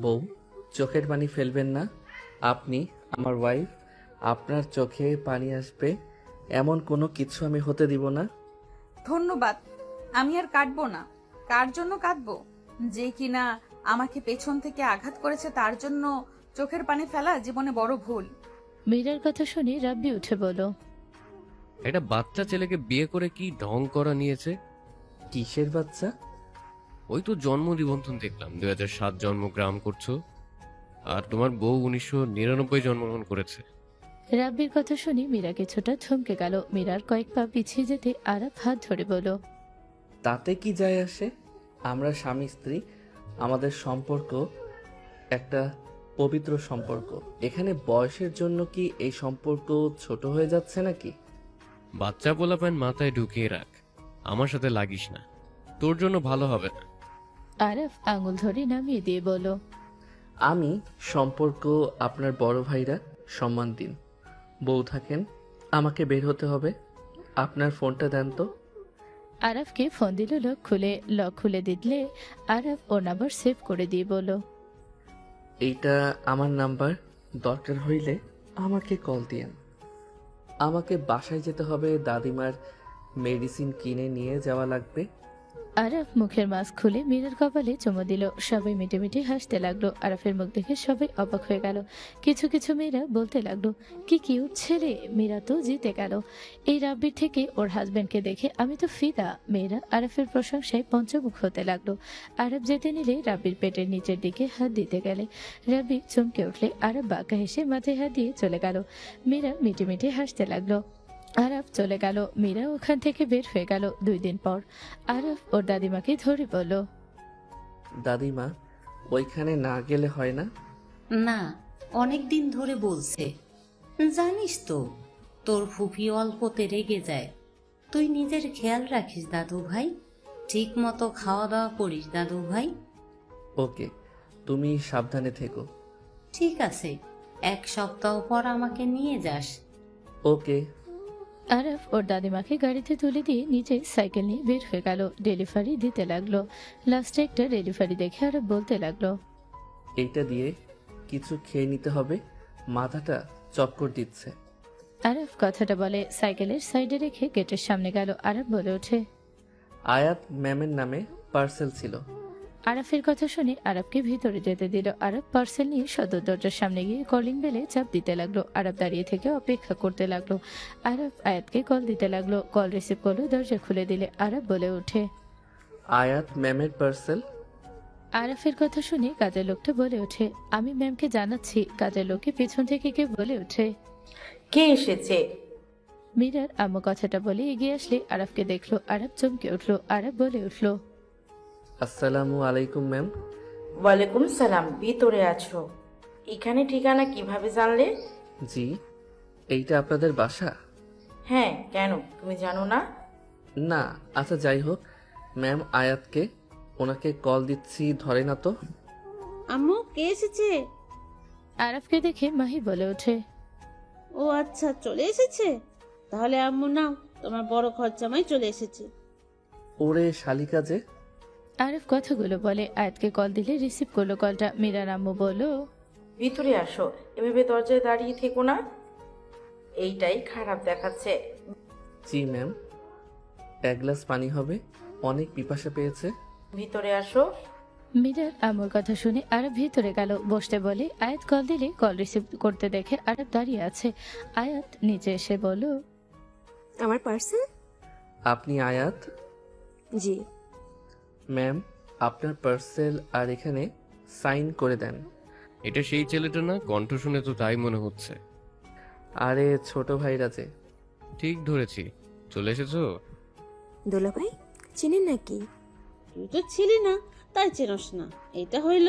বউ, চোখের পানি ফেলবেন না। আপনি আমার ওয়াইফ, আপনার চোখে পানি আসবে এমন কোনো কিছু আমি হতে দিব না। ধন্যবাদ। আমি আর কাঁদবো না। কার জন্য কাঁদবো? যে কিনা আমাকে পেছন থেকে আঘাত করেছে তার জন্য চোখের পানি ফেলা জীবনে বড় ভুল। মীরার কথা শুনে রাব্বি উঠে বলল, একটা বাচ্চা ছেলেকে বিয়ে করে কি ঢং করা নিয়েছে। কিসের বাচ্চা? ওই তো জন্ম নিবন্ধন দেখলাম 2007 জন্মগ্রহণ করছো, আর তোমার বউ 1999 জন্মগ্রহণ করেছে। রাব্বির কথা শুনে মীরা কিছুটা থমকে গেল। মীরার কয়েক পা পিছিয়ে যেতে আরাফ হাত ধরে বলল, তাতে কি যায় আসে? আমরা স্বামী স্ত্রী, আমাদের সম্পর্ক একটা পবিত্র সম্পর্ক। এখানে বয়সের জন্য কি এই সম্পর্ক ছোট হয়ে যাচ্ছে নাকি? বাচ্চা পোলাপান মাথায় ঢুকিয়ে রাখ, আমার সাথে লাগিস না, তোর জন্য ভালো হবে না। আরাফ আঙুল ধরে নামিয়ে দিয়ে বলল, আমি সম্পর্ক আপনার বড় ভাইরা সম্মান দিন। বউ থাকেন, আমাকে বের হতে হবে। আপনার ফোনটা দেন তো। আরাফকে ফোন দিল। লক খুলে দিলে আরাফ ওর নাম্বার সেভ করে দিয়ে বলল, এইটা আমার নাম্বার, দরকার হইলে আমাকে কল দিয়েন। আমাকে বাসায় যেতে হবে, দাদিমার মেডিসিন কিনে নিয়ে যাওয়া লাগবে। আরাফ মুখের মাস্ক খুলে মীরার কপালে চুমু দিল। সবাই মিটে মিটে হাসতে লাগলো। আরাফের মুখ দেখে সবাই অবাক হয়ে গেল। কিছু কিছু মেয়েরা বলতে লাগলো, কি কিউট ছেলে, মীরা তো জিতে গেল। এই রাব্বির থেকে ওর হাজবেন্ডকে দেখে আমি তো ফিদা। মেয়েরা আরাফের প্রশংসায় পঞ্চমুখ হতে লাগলো। আরাফ যেতে নিলে রাব্বির পেটের নিচের দিকে হাত দিতে গেলে রাব্বি চমকে উঠলে আরাফ বাঁকা হেসে মাথায় হাত দিয়ে চলে গেল। মীরা মিটে মিটে হাসতে লাগলো। আরাফ চলে গেল। মীরা ওখান থেকে বের হয়ে গেল। 2 দিন পর আরাফ ওর দাদিমাকে ধরে বলল, দাদিমা, ওইখানে না গেলে হয় না? না, অনেক দিন ধরে বলছে। জানিস তো, তোর ফুফি অল্পতে রেগে যায়। তুই নিজের খেয়াল রাখিস দাদু ভাই, ঠিক মতো খাওয়া দাওয়া করিস দাদু ভাই। ওকে, তুমি সাবধানে থেকো। ঠিক আছে, 1 সপ্তাহ পর আমাকে নিয়ে যাস। ওকে। আরাফ ওর দাদিমাকে গাড়িতে তুলে দিয়ে নিজে সাইকেল নিয়ে বের হয়ে গেল। ডেলিভারি দিতে লাগলো। লাস্টে একটা ডেলিভারি দেখে আরাফ বলতে লাগলো, এইটা দিয়ে কিছু খেয়ে নিতে হবে, মাথাটা চক্কর দিচ্ছে। আরাফ কথাটা বলে সাইকেলের সাইডে রেখে গেটের সামনে গেল। আরাফ বলে ওঠে, আয়াত ম্যামের নামে পার্সেল ছিল। আরাফের কথা শুনে আরাফকে ভিতরে যেতে দিল। আরাফ পার্সেল নিয়ে সদর দরজার সামনে গিয়ে কলিং বেলে চাপ দিতে লাগলো। আরাফ দাঁড়িয়ে থেকে অপেক্ষা করতে লাগলো। আরাফ আয়াতকে কল দিতে লাগলো। কল রিসিভ করলো। দরজা খুলে দিলে আরাফ বলে ওঠে, আয়াত ম্যামের পার্সেল। আরাফের কথা শুনে কাজের লোকটা বলে ওঠে, আমি ম্যামকে জানাচ্ছি। কাজের লোককে পেছন থেকে কে বলে ওঠে, কে এসেছে? মীরার আম্মু কথাটা বলে এগিয়ে আসলে আরাফকে দেখলো। আরাফ চমকে উঠলো। আরাফ বলে উঠলো, আসসালামু আলাইকুম ম্যাম। ওয়ালাইকুম সালাম। ভিতরে আছো? এখানে ঠিকানা কিভাবে জানলে? জি, এইটা আপনাদের বাসা? হ্যাঁ, কেন তুমি জানো না? না, আচ্ছা যাই হোক। ম্যাম আয়াতকে, ওনাকে কল দিচ্ছি, ধরে না তো। আম্মু, কে এসেছে? আরাফকে দেখে মাহি বলে ওঠে, ও আচ্ছা, চলে এসেছে। তাহলে আম্মু নাও, তোমার বড় খরচামাই চলে এসেছে। ওরে শালিকা যে। আরাফ কথাগুলো বলে আয়াতকে কল দিলে রিসিভ করলো কলটা। মীরার আম্মু বলল, ভিতরে আসো, এভাবে দরজায় দাঁড়িয়ে থেকো না, এইটাই খারাপ দেখাচ্ছে। জি ম্যাম। 1 গ্লাস পানি হবে, অনেক পিপাসা পেয়েছে। ভিতরে আসো। মীরার আম্মুর কথা শুনে আরাফ ভিতরে গেল। বসতে বলে আয়াত কল দিলে কল রিসিভ করতে দেখে আরাফ দাঁড়িয়ে আছে। আয়াত নিচে এসে বলল, আমার পার্সেল? আপনি আয়াত? জি। ম্যাম, আপনার পার্সেল, আর এখানে সাইন করে দেন। এটা সেই ছেলেটা না? কণ্ঠ শুনে তো তাই মনে হচ্ছে। আরে ছোট ভাইরা যে। ঠিক ধরেছি, চলে এসেছো। দোলা ভাই চিনেন নাকি? তুই তো ছিলি না, তাই চেনস না। এটা হইল।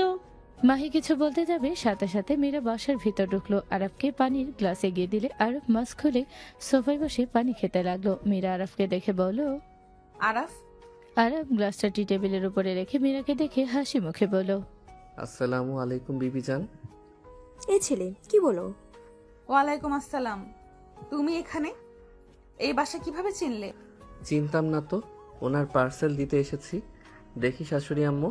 মাহি কিছু বলতে যাবে, সাথে সাথে মীরা বাসার ভিতর ঢুকলো। আরাফকে পানির গ্লাস এগিয়ে দিলে আরাফ মাস্ক খুলে সোফায় বসে পানি খেতে লাগলো। মীরা আরাফকে দেখে বলল, আরাফ, আরাফ গ্লাসটা টি টেবিলের উপরে রেখে মীরাকে দেখে হাসি মুখে বলল, আসসালামু আলাইকুম বিবিজান। এই ছেলে কি বলো? ওয়ালাইকুম আসসালাম। তুমি এখানে? এই বাসা কিভাবে চিনলে? চিনতাম না তো, ওনার পার্সেল দিতে এসেছি। দেখি শাশুড়ি আম্মু,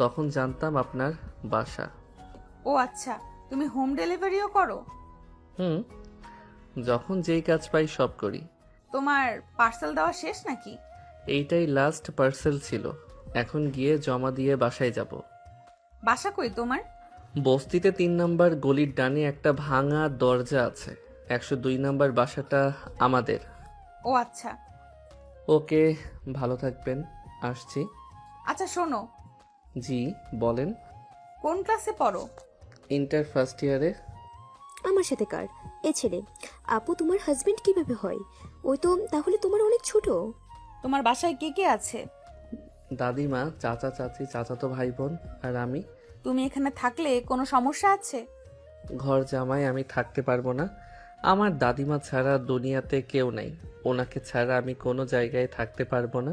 তখন জানতাম আপনার বাসা। ও আচ্ছা, তুমি হোম ডেলিভারিও করো? হুম, যখন যেই কাজ পাই সব করি। তোমার পার্সেল দেওয়া শেষ নাকি? এইটাই লাস্ট পার্সেল ছিল, এখন গিয়ে জমা দিয়ে বাসায় যাব। বাসা কই তোমার? বস্তিতে 3 নাম্বার গলির ডানে একটা ভাঙা দরজা আছে, 102 নাম্বার বাসাটা আমাদের। ও আচ্ছা। ওকে, ভালো থাকবেন, আসছি। আচ্ছা শোনো, জি বলেন। কোন ক্লাসে পড়ো? ইন্টার ফার্স্ট ইয়ারে। আমার সাথে কার? এ ছেলে। আপু তোমার হাজবেন্ড কিভাবে হয়? ওই তো তাহলে তোমার অনেক ছোট। তোমার বাসায় কে কে আছে? দাদিমা, চাচা চাচি, চাচাতো ভাই বোন আর আমি। তুমি এখানে থাকলে কোনো সমস্যা আছে? ঘর জামাই, আমি থাকতে পারবো না। আমার দাদিমা ছাড়া দুনিয়াতে কেউ নাই, ওনাকে ছাড়া আমি কোনো জায়গায় থাকতে পারবো না।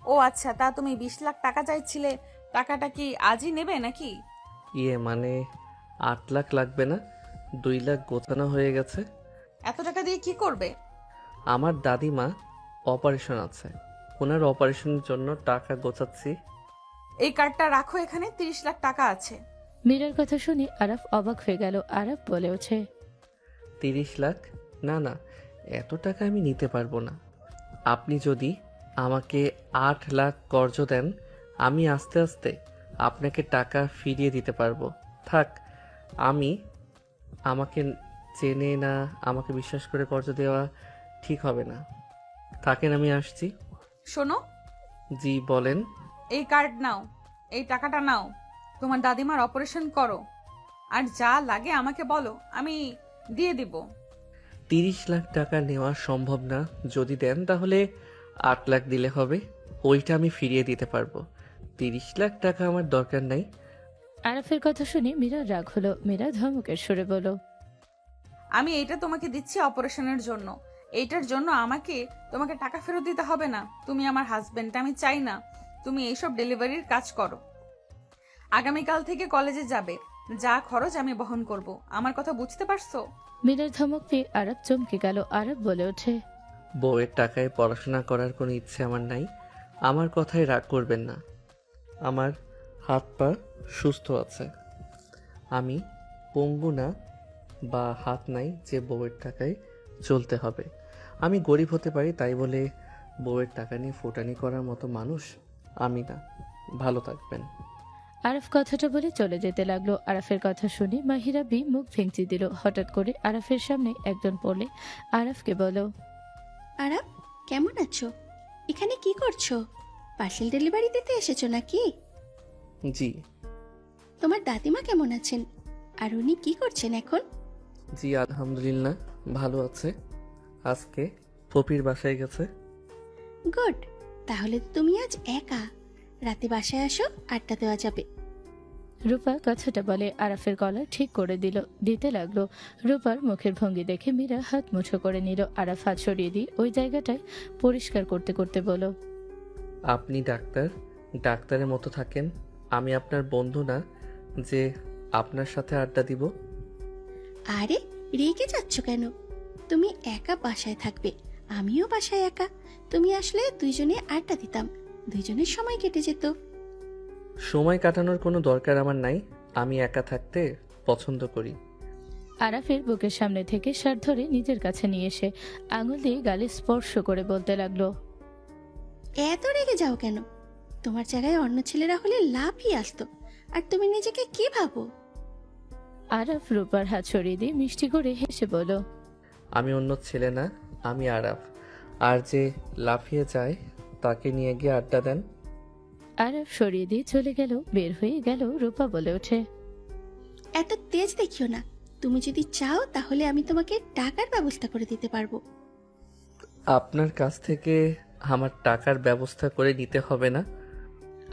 ও আচ্ছা, তা তুমি 20 লাখ টাকা চাইছিলে, টাকাটা কি আজই নেবে নাকি? ইয়ে মানে 8 লাখ লাগবে না, 2 লাখ গোছানো হয়ে গেছে। এত টাকা দিয়ে কি করবে? আমার দাদিমা অপারেশন আছে, ওনার অপারেশনের জন্য টাকা গোছাচ্ছি। এই কার্ডটা রাখো, এখানে 30 লাখ টাকা আছে। মীরার কথা শুনে আরাফ অবাক হয়ে গেল। আরাফ বলে ওঠে, 30 লাখ? না না, এত টাকা আমি নিতে পারবো না। আপনি যদি আমাকে 8 লাখ কর্জ দেন, আমি আস্তে আস্তে আপনাকে টাকা ফিরিয়ে দিতে পারবো। থাক, আমাকে চেনে না, আমাকে বিশ্বাস করে কর্জ দেওয়া ঠিক হবে না। থাকেন, আমি আসছি। শোনো, জি বলেন। এই কার্ড নাও, এই টাকাটা নাও, তোমার দাদিমার অপারেশন করো, আর যা লাগে আমাকে বলো, আমি দিয়ে দিব। 30 লাখ টাকা নেওয়া সম্ভব না, যদি দেন তাহলে 8 লাখ দিলে হবে, ওইটা আমি ফিরিয়ে দিতে পারবো। 30 লাখ টাকা আমার দরকার নাই। আরাফের কথা শুনে মীরার রাগ হলো। মীরা ধমকের সুরে বলল, আমি এইটা তোমাকে দিচ্ছি অপারেশনের জন্য, এইটার জন্য তোমাকে টাকা ফেরত দিতে হবে না। তুমি আমার হাজবেন্ড, আমি চাই না তুমি এইসব ডেলিভারির কাজ করো। আগামীকাল থেকে কলেজে যাবে, যা খরচ আমি বহন করব। আমার কথা বুঝতে পারছো? মীরার ধমক পেয়ে আরাফ চমকে গেল। আরাফ বলে ওঠে, বউয়ের টাকায় পড়াশোনা করার কোনো ইচ্ছে আমার নাই, আমার কথায় রাগ করবেন না। আমার হাত পা সুস্থ আছে, আমি পঙ্গু না বা হাত নাই যে বউয়ের টাকায় চলতে হবে। আমি গরিব হতে পারি, তাই বলে বউয়ের টাকা নিয়ে ফুটানি করার মতো মানুষ আমি না। ভালো থাকবেন। আরাফ কথাটা বলে চলে যেতে লাগলো। আরাফের কথা শুনে মাহিরা বি মুখ ভেঙচি দিল। হঠাৎ করে আরাফের সামনে একজন পড়লে আরাফকে বলো, আরাফ, কেমন আছো? এখানে কি করছো? পার্সেল ডেলিভারি দিতে এসেছো নাকি? জি। তোমার দাদিমা কেমন আছেন? আর উনি কি করছেন এখন? জি আলহামদুলিল্লাহ, ভালো আছে। আজকে পপির বাসায় গেছে। গুড, তাহলে তো তুমি আজ একা। রাতে বাসায় আসো, আড্ডা দেওয়া যাবে। রূপা কথাটা বলে আরাফের গলা ঠিক করে দিতে লাগলো। রূপার মুখের ভঙ্গি দেখে মীরা হাত মুঠো করে নিল। আরাফ হাত সরিয়ে দিয়ে ওই জায়গাটায় পরিষ্কার করতে করতে বলো, আপনি ডাক্তারের মতো থাকেন, আমি আপনার বন্ধু না যে আপনার সাথে আড্ডা দিব। আরে রেগে যাচ্ছ কেন? তুমি একা বাসায় থাকবে, আমিও বাসায় একা। তুমি আসলে দুইজনে আড্ডা দিতাম, দুইজনের সময় কেটে যেত। সময় কাটানোর কোনো দরকার আমার নাই, আমি একা থাকতে পছন্দ করি। আরাফের বুকের সামনে থেকে শার্ট ধরে নিজের কাছে নিয়ে এসে আঙুল দিয়ে গালে স্পর্শ করে বলতে লাগলো, এত রেগে যাও কেন? তোমার জায়গায় অন্য ছেলেরা হলে লাফই আসতো, আর তুমি নিজেকে কি ভাবো? আরাফ রূপার হাত সরিয়ে দিয়ে মিষ্টি করে হেসে বলল, আমি অন্য ছেলে না, আমি আরাফ। আর যে লাফিয়ে যায় তাকে নিয়ে গিয়ে আড্ডা দেন। আরাফ সরিয়ে দিয়ে চলে গেল। বের হয়ে গেল। রূপা বলে ওঠে, এত তেজ দেখিও না। তুমি যদি চাও তাহলে আমি তোমাকে টাকার ব্যবস্থা করে দিতে পারবো। আপনার কাছ থেকে আমার টাকার ব্যবস্থা করে নিতে হবে না।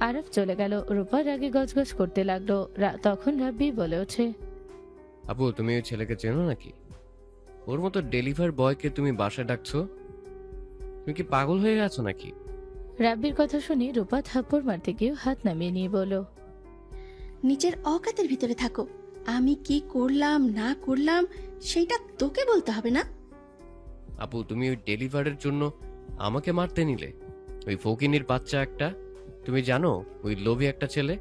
আরাফ চলে গেল। রূপা রাগে গজগজ করতে লাগলো। তখন রাব্বি বলে ওঠে, আপু, তুমি ওই ছেলেকে চেনো নাকি? ওর মতো ডেলিভার বয়কে তুমি বাসায় ডাকছো? তুমি কি পাগল হয়ে গেছো নাকি? রাব্বির কথা শুনে রূপা থাপ্পড় মারতে গিয়ে হাত নামিয়ে নিয়ে বলল, নিজের অকাতের ভিতরে থাকো। আমি কি করলাম না করলাম সেইটা তোকে বলতে হবে না। আপু, তুমি ওই ডেলিভারের জন্য আমাকে মারতে নিলে? ওই ফকিনির বাচ্চা একটা। তুমি জানো ওই লোভী একটা ছেলে।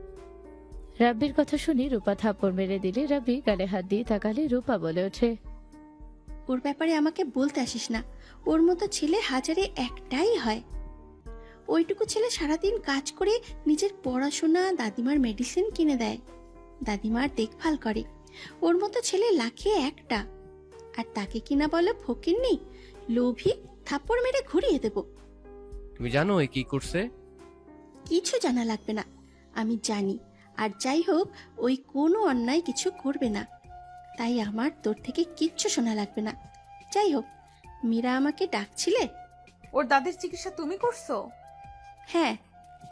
রাব্বির কথা শুনে রূপা থাপ্পড় মেরে দিলে রাব্বি গালে হাত দিয়ে তাকালে রূপা বলে ওঠে, ওর ব্যাপারে আমাকে বলতে আসিস না। ওর মতো ছেলে হাজারে একটাই হয়। ওইটুকু ছেলে সারাদিন কাজ করে নিজের পড়াশোনা, দাদিমার মেডিসিন কিনে দেয়, দাদিমার দেখভাল করে। ওর মতো ছেলে লাখে একটা। আর তাকে কিনা বলে ফকিন্নি, লোভী, থাপ্পড় মেরে ঘুরিয়ে দেব। তুমি জানো ওই কি করছে? কিছু জানা লাগবে না, আমি জানি। আর যাই হোক, ওই কোনো অন্যায় কিছু করবে না, তাই আমার তোর থেকে কিচ্ছু শোনা লাগবে না। যাই হোক, মীরা আমাকে ডাকছিলে? ওর দাদির চিকিৎসা তুমি করছো? হ্যাঁ,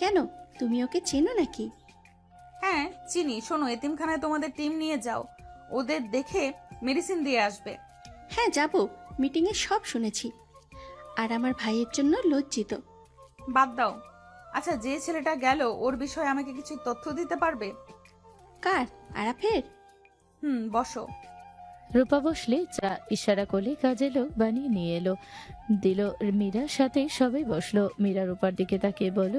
কেন, তুমি ওকে চেনো নাকি? হ্যাঁ চিনি। শোনো, এতিমখানায় তোমাদের টিম নিয়ে যাও, ওদের দেখে মেডিসিন দিয়ে আসবে। হ্যাঁ যাব, মিটিংয়ে সব শুনেছি। আর আমার ভাইয়ের জন্য লজ্জিত। বাদ দাও। আচ্ছা, যে ছেলেটা গেল ওর বিষয়ে আমাকে কিছু তথ্য দিতে পারবে? কার? আরাফের? বসো। রূপা বসলে চা ইশারা করলে কাজে লোক বানিয়ে নিয়ে এলো, দিল মীরার সাথে। সবাই বসলো। মীরা রূপার দিকে তাকিয়ে বলল,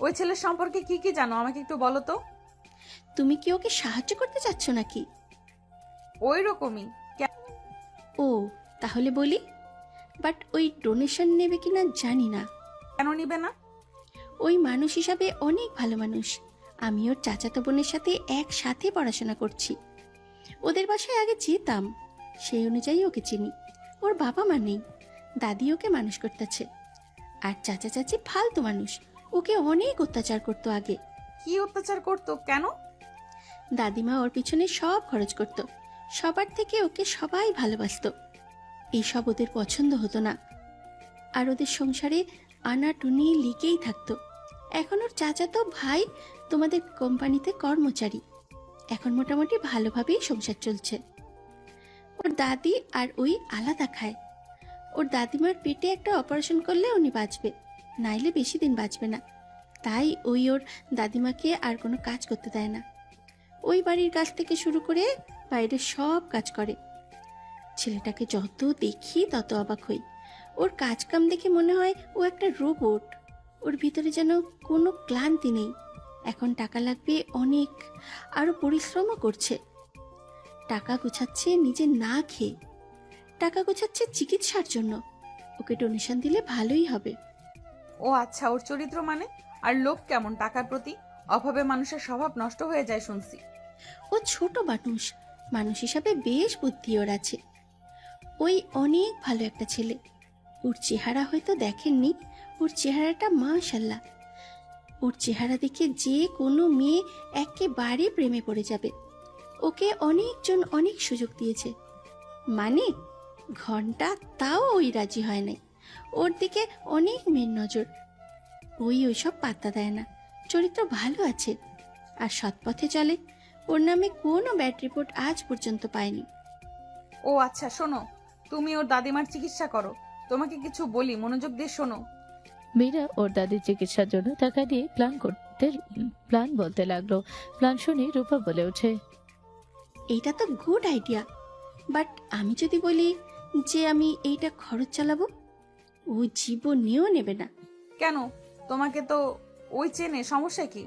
ওই ছেলের সম্পর্কে কি কি জানো আমাকে একটু বলো তো। তুমি কি ওকে সাহায্য করতে চাচ্ছ নাকি? ওই রকমই। ও, তাহলে বলি। বাট ওই ডোনেশন নেবে কিনা জানি না। কেন নিবে না? ওই মানুষ হিসাবে অনেক ভালো মানুষ। আমি ওর চাচাতো বোনের সাথে একসাথে পড়াশোনা করছি। ওদের বাসায় আগে যেতাম, সেই অনুযায়ী ওকে চিনি। ওর বাবা মা নেই, দাদি ওকে মানুষ করতেছে। আর চাচা চাচি ফালতু মানুষ, ওকে অনেক অত্যাচার করতো আগে। কি অত্যাচার করতো? কেন? দাদিমা ওর পিছনে সব খরচ করত, সবার থেকে ওকে সবাই ভালোবাসতো। এইসব ওদের পছন্দ হতো না, আর ওদের সংসারে আনাটুনি লিগেই থাকতো। এখন ওর চাচাতো ভাই তোমাদের কোম্পানিতে কর্মচারী, এখন মোটামুটি ভালোভাবেই সংসার চলছে। ওর দাদি আর ওই আলাদা খায়। ওর দাদিমার পেটে একটা অপারেশন করলে উনি বাঁচবে, নাইলে বেশি দিন বাঁচবে না। তাই ওই ওর দাদিমাকে আর কোনো কাজ করতে দেয় না। ওই বাড়ির কাজ থেকে শুরু করে বাইরের সব কাজ করে। ছেলেটাকে যত দেখি তত অবাক হই। ওর কাজ কাম দেখে মনে হয় ও একটা রোবট। ওর ভিতরে যেন কোনো ক্লান্তি নেই। এখন টাকা লাগবে অনেক, আরো পরিশ্রমও করছে। টাকা গোছাচ্ছে নিজে না খেয়ে, টাকা গোছাচ্ছে চিকিৎসার জন্য। ওকে ডোনেশন দিলে ভালোই হবে। ও আচ্ছা, ওর চরিত্র মানে? আর লোভ কেমন টাকার প্রতি? অভাবে মানুষের স্বভাব নষ্ট হয়ে যায় শুনছি। ও ছোট মানুষ, মানুষ হিসাবে বেশ বুদ্ধি ওর আছে। ওই অনেক ভালো একটা ছেলে। ওর চেহারা হয়তো দেখেননি, ওর চেহারাটা মাশাল্লাহ। ওর চেহারা দেখে যে কোনো মেয়ে একেবারে প্রেমে পড়ে যাবে। ওকে অনেকজন অনেক সুযোগ দিয়েছে, মানে ঘন্টা, তাও ওই রাজি হয় নাই। ওর দিকে অনেক মেয়ের নজর, ওইসব পাত্তা দেয় না। চরিত্র ভালো আছে আর সৎপথে চলে। ওর নামে কোনো ব্যাড রিপোর্ট আজ পর্যন্ত পায়নি। ও আচ্ছা, শোনো, তুমি ওর দাদিমার চিকিৎসা করো। তোমাকে কিছু বলি, মনোযোগ দিয়ে শোনো। মীরা ওর দাদির চিকিৎসার জন্য টাকা দিয়ে প্ল্যান বলতে লাগলো। প্ল্যান শুনে রূপা বলে ওঠে, এইটা তো গুড আইডিয়া, বাট আমি যদি বলি যে আমি এইটা খরচ চালাবো, ও জীবনেও নেবে না। কেন? তোমাকে তো ওই চেনে, সমস্যা কি?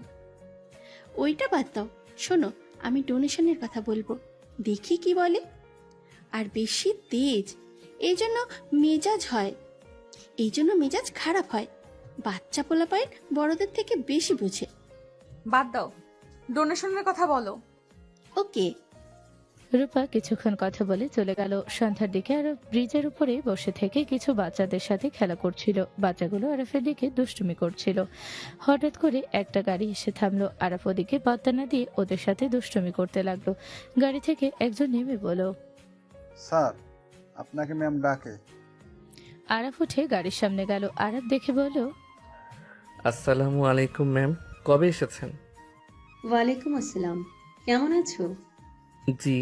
ওইটা বাদ দাও, শোনো, আমি ডোনেশনের কথা বলবো, দেখি কি বলে। আর বেশি তেজ, এই জন্য মেজাজ হয়, এই জন্য মেজাজ খারাপ হয়। বাচ্চা পোলাপাইন বড়দের থেকে বেশি বুঝে। বাদ দাও, ডোনেশনের কথা বলো। ওকে। রূপা কিছুক্ষণ কথা বলে চলে গেল। সন্ধ্যার দিকে আরব ব্রিজের উপরে বসে থেকে কিছু বাচ্চাদের সাথে খেলা করছিল। বাচ্চাগুলো আরাফের দিকে দুষ্টুমি করছিল। হঠাৎ করে একটা গাড়ি এসে থামলো। আরাফ ওদিকে পাত্তা না দিয়ে ওদের সাথে দুষ্টুমি করতে লাগলো। গাড়ি থেকে একজন নেমে বলল, স্যার, আপনাকে ম্যাম ডাকে। আরাফ উঠে গাড়ির সামনে গেল। আরাফ দেখে বলল, আসসালামু আলাইকুম ম্যাম, কবে এসেছেন? ওয়ালাইকুম আসসালাম, কেমন আছো? জি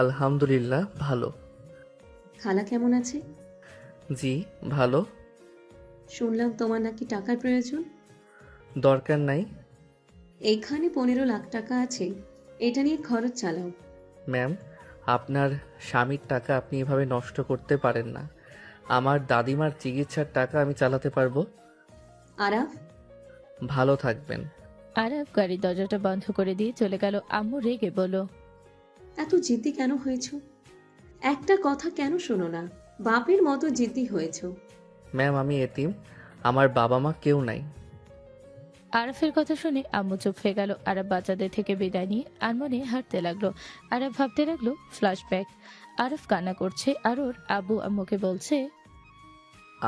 আলহামদুলিল্লাহ ভালো। খালা কেমন আছে? জি ভালো। শুনলাম তোমার নাকি টাকার প্রয়োজন। দরকার নাই এখানে 15 লাখ টাকা আছে, এটা নিয়ে খরচ চালাও। ম্যাম, আপনার স্বামীর টাকা আপনি এভাবে নষ্ট করতে পারেন না। আমার দাদিমার চিকিৎসার টাকা আমি চালাতে পারবো। আরাফ, ভালো থাকবেন। আরাফ গাড়ির দরজাটা বন্ধ করে দিয়ে চলে গেল। আম্মু রেগে বলল, এত জিদ্দি কেন হয়েছ? একটা কথা কেন শোনো না? বাপের মতো জিদ্দি হয়েছ। ম্যাম আমি এতিম, আমার বাবা মা কেউ নাই। আরাফের কথা শুনে আম্মু চুপ হয়ে গেল। আরাফ বাচ্চাদের থেকে বিদায় নিয়ে আনমনে হাঁটতে লাগলো। আরাফ ভাবতে লাগলো ফ্ল্যাশব্যাক। আরাফ কান্না করছে আর ওর আব্বু আম্মুকে বলছে,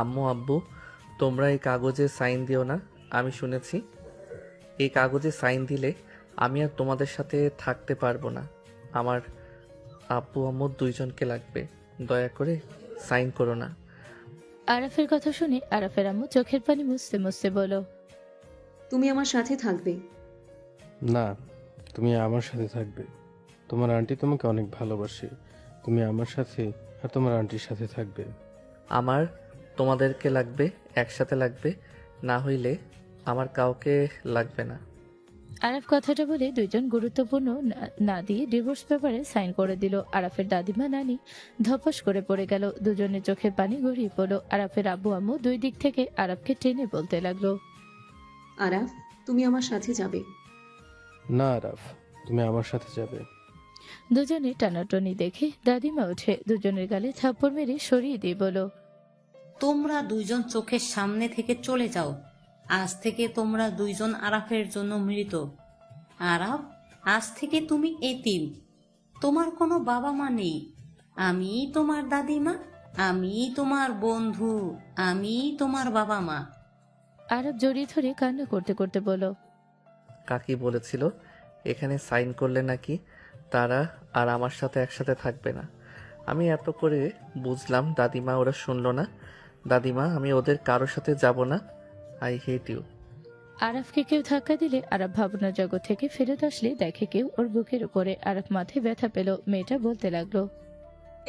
আম্মু আব্বু তোমরা এই কাগজে সাইন দিও না। আমি শুনেছি এই কাগজে সাইন দিলে আমি আর তোমাদের সাথে থাকতে পারবো না। আমার আব্বু আম্মু দুইজনকে লাগবে, দয়া করে সাইন করো না। আরাফের কথা শুনে আরাফের আম্মু চোখের পানি মুছতে মুছতে বলল, তুমি আমার সাথে থাকবে। না, তুমি আমার সাথে থাকবে। তোমার আন্টি তোমাকে অনেক ভালোবাসে। তুমি আমার সাথে আর তোমার আন্টির সাথে থাকবে। আমার তোমাদেরকে লাগবে, একসাথে লাগবে, না হইলে আমার কাউকে লাগবে না। আরাফ কথাটা বলে দুইজন গুরুত্বপূর্ণ না দিয়ে ডিভোর্স পেপারে সাইন করে দিল। আরাফের দাদিমা নানি ধপাস করে পড়ে গেল। দুজনের চোখের পানি গড়িয়ে পড়ল। আরাফের আব্বু আম্মু দুই দিক থেকে আরাফকে টেনে বলতে লাগলো, আরাফ, তুমি আমার সাথে যাবে। না আরাফ, তুমি আমার সাথে যাবে। দুজনে টানাটনি দেখে দাদিমা উঠে দুজনের গালে থাপ্পড় মেরে সরিয়ে দিয়ে বলো, তোমরা দুইজন চোখের সামনে থেকে চলে যাও। আজ থেকে তোমরা দুইজন আরাফের জন্য মৃত। আরাফ, আজ থেকে তুমি এতিম। তোমার কোনো বাবা মা নেই। আমি তোমার দাদিমা, আমি তোমার বন্ধু, আমি তোমার বাবা মা। আরাফ জড়িয়ে ধরে কান্না করতে করতে বলো, কাকি বলেছিল এখানে সাইন করলে নাকি তারা আর আমার সাথে একসাথে থাকবে না। আমি এত করে বুঝলাম, দাদিমা ওরা শুনলো না। দাদিমা আমি ওদের কারোর সাথে যাব না। I hate you. আরাফকে কেউ ধাক্কা দিলে আরাফ ভাবনা জগৎ থেকে ফেরত আসলে দেখে কেউ ওর বুকের উপরে। আরাফ মাথায় ব্যথা পেল। মেয়েটা বলতে লাগলো,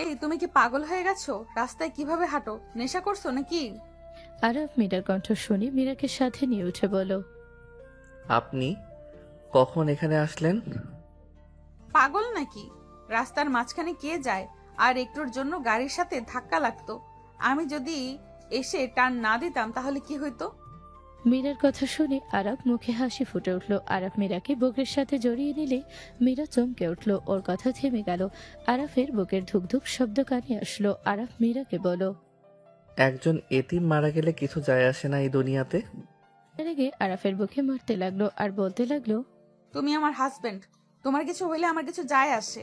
এই তুমি কি পাগল হয়ে গেছো? রাস্তায় কিভাবে হাঁটো? নেশা করছো নাকি? আরাফ মীরার কণ্ঠ শুনে মীরাকে সাথে নিয়ে উঠে বলো, আপনি কখন এখানে আসলেন? পাগল নাকি? রাস্তার মাঝখানে কে যায়? আর একটুর জন্য গাড়ির সাথে ধাক্কা লাগতো। আমি যদি এসে টান না দিতাম তাহলে কি হইতো? মীরার কথা শুনে আরাফ মুখে হাসি ফুটে উঠল। আরাফ মীরাকে বুকের সাথে জড়িয়ে নিলে মীরা চমকে উঠল। ওর কথা থেমে গেল। আরাফের বুকের ধুকধুক শব্দ কানে আসলো। আরাফ মীরাকে বলো, একজন এতিম মারা গেলে কিছু যায় আসে না এই দুনিয়াতে। রেগে আরাফের বুকে মারতে লাগলো আর বলতে লাগলো, তুমি আমার হাজবেন্ড, তোমার কিছু হইলে আমার কিছু যায় আসে।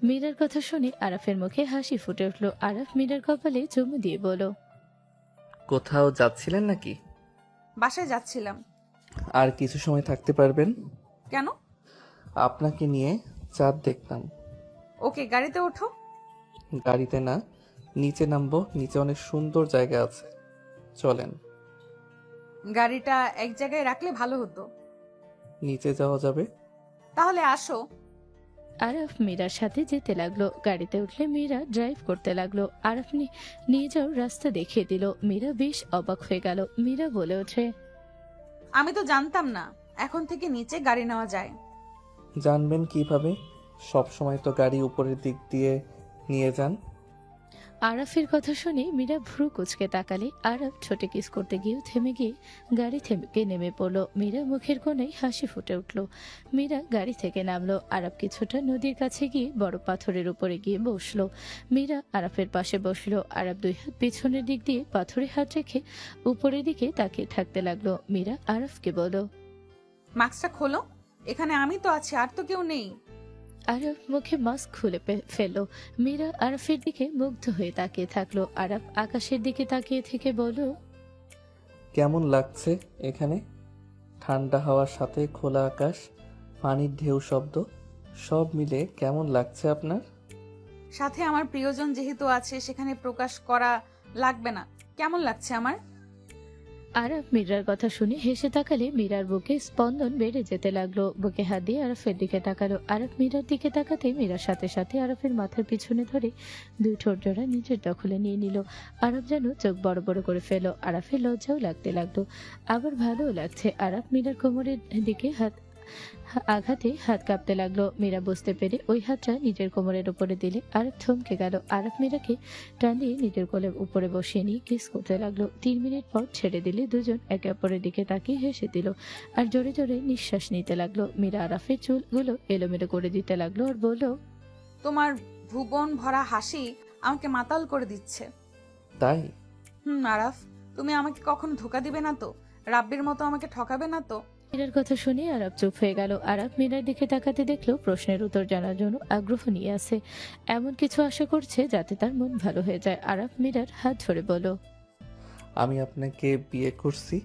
মীরার কথা শুনে আরাফের মুখে হাসি ফুটে উঠল। আরাফ মীরার কপালে চুমু দিয়ে বলো, কোথাও যাচ্ছিলেন নাকি? বাসায় যাচ্ছিলাম। আর কিছু সময় থাকতে পারবেন? কেন? আপনাকে নিয়ে চাঁদ দেখতাম। ওকে, গাড়িতে ওঠো। গাড়িতে না, নিচে নামবো। নিচে অনেক সুন্দর জায়গা আছে, চলেন। গাড়িটা এক জায়গায় রাখলে ভালো হতো। নিচে যাওয়া যাবে? তাহলে আসো। আরাফ মীরার সাথে যেতে লাগলো। গাড়িতে উঠলে মীরা ড্রাইভ করতে লাগলো। আরাফ নিয়ে যাও রাস্তা দেখিয়ে দিল। মীরা বেশ অবাক হয়ে গেল। মীরা বলে ওঠে, আমি তো জানতাম না এখন থেকে নিচে গাড়ি নেওয়া যায়। জানবেন কিভাবে? সব সময় তো গাড়ি উপরের দিক দিয়ে নিয়ে যান। আরাফের কথা শুনে মীরা ভ্রু কুচকে তাকালে। আরাফ ছোটে কিস করতে গিয়েও থেমে গিয়ে গাড়ি থেকে নেমে পড়লো। মীরা মুখের কোণায় হাসি ফুটে উঠল। মীরা গাড়ি থেকে নামলো। আরাফ কিছুটা নদীর কাছে গিয়ে বড় পাথরের উপরে গিয়ে বসলো। মীরা আরাফের পাশে বসলো। আরাফ দুই হাত পিছনের দিক দিয়ে পাথরে হাত রেখে উপরের দিকে তাকিয়ে থাকতে লাগলো। মীরা আরাফকে বলো, মাস্কটা খোলো। এখানে আমি তো আছি, আর তো কেউ নেই। আরাফ মুখে মাস্ক খুলে ফেললো। মীরা আরাফের দিকে মুগ্ধ হয়ে তাকিয়ে থাকলো। আরাফ আকাশের দিকে তাকিয়ে থেকে বলল, কেমন লাগছে এখানে? ঠান্ডা হাওয়ার সাথে খোলা আকাশ, পানির ঢেউ শব্দ, সব মিলে কেমন লাগছে আপনার? সাথে আমার প্রিয়জন যেহেতু আছে সেখানে প্রকাশ করা লাগবে না। কেমন লাগছে আমার? আরাফ মীরার কথা শুনে হেসে তাকালে মীরার বুকে স্পন্দন বেড়ে যেতে লাগলো। বুকে হাত দিয়ে আরাফের দিকে তাকালো। আরাফ মীরার দিকে তাকাতে মীরার সাথে সাথে আরাফের মাথার পিছনে ধরে দুই ঠোঁট জোড়া নিজের দখলে নিয়ে নিল। আরাফ যেন চোখ বড় বড় করে ফেল। আরাফের লজ্জাও লাগতে লাগলো, আবার ভালোও লাগছে। আরাফ মীরার কোমরের দিকে আঘাতে হাত কাঁপতে লাগলো। মীরা বুঝতে পেরে ওই হাতটা নিজের কোমরের উপরে দিলে আরব থমকে গেল। আরব মীরাকে টান দিয়ে নিজের কোলের উপরে বসিয়ে নিয়ে কিস করতে লাগলো। 3 মিনিট পর ছেড়ে দিলে দুজন একে অপরের দিকে তাকিয়ে হেসে দিল আর জোরে জোরে নিঃশ্বাস নিতে লাগলো। মীরা আরাফের চুলগুলো এলোমেলো করে দিতে লাগলো আর বলল, তোমার ভুবন ভরা হাসি আমাকে মাতাল করে দিচ্ছে। তাই? আরাফ, তুমি আমাকে কখনো ধোকা দিবে না তো? রাব্বির মতো আমাকে ঠকাবে না তো? মীরার কথা শুনে আরব চুপ হয়ে গেল। আরব মীরার দিকে তাকাতে দেখলো প্রশ্নের উত্তর জানার জন্য আগ্রহ নিয়ে আছে, এমন কিছু আশা করছে যাতে তার মন ভালো হয়ে যায়। আরব মীরার হাত ধরে বলল, আমি আপনাকে বিয়ে করছি,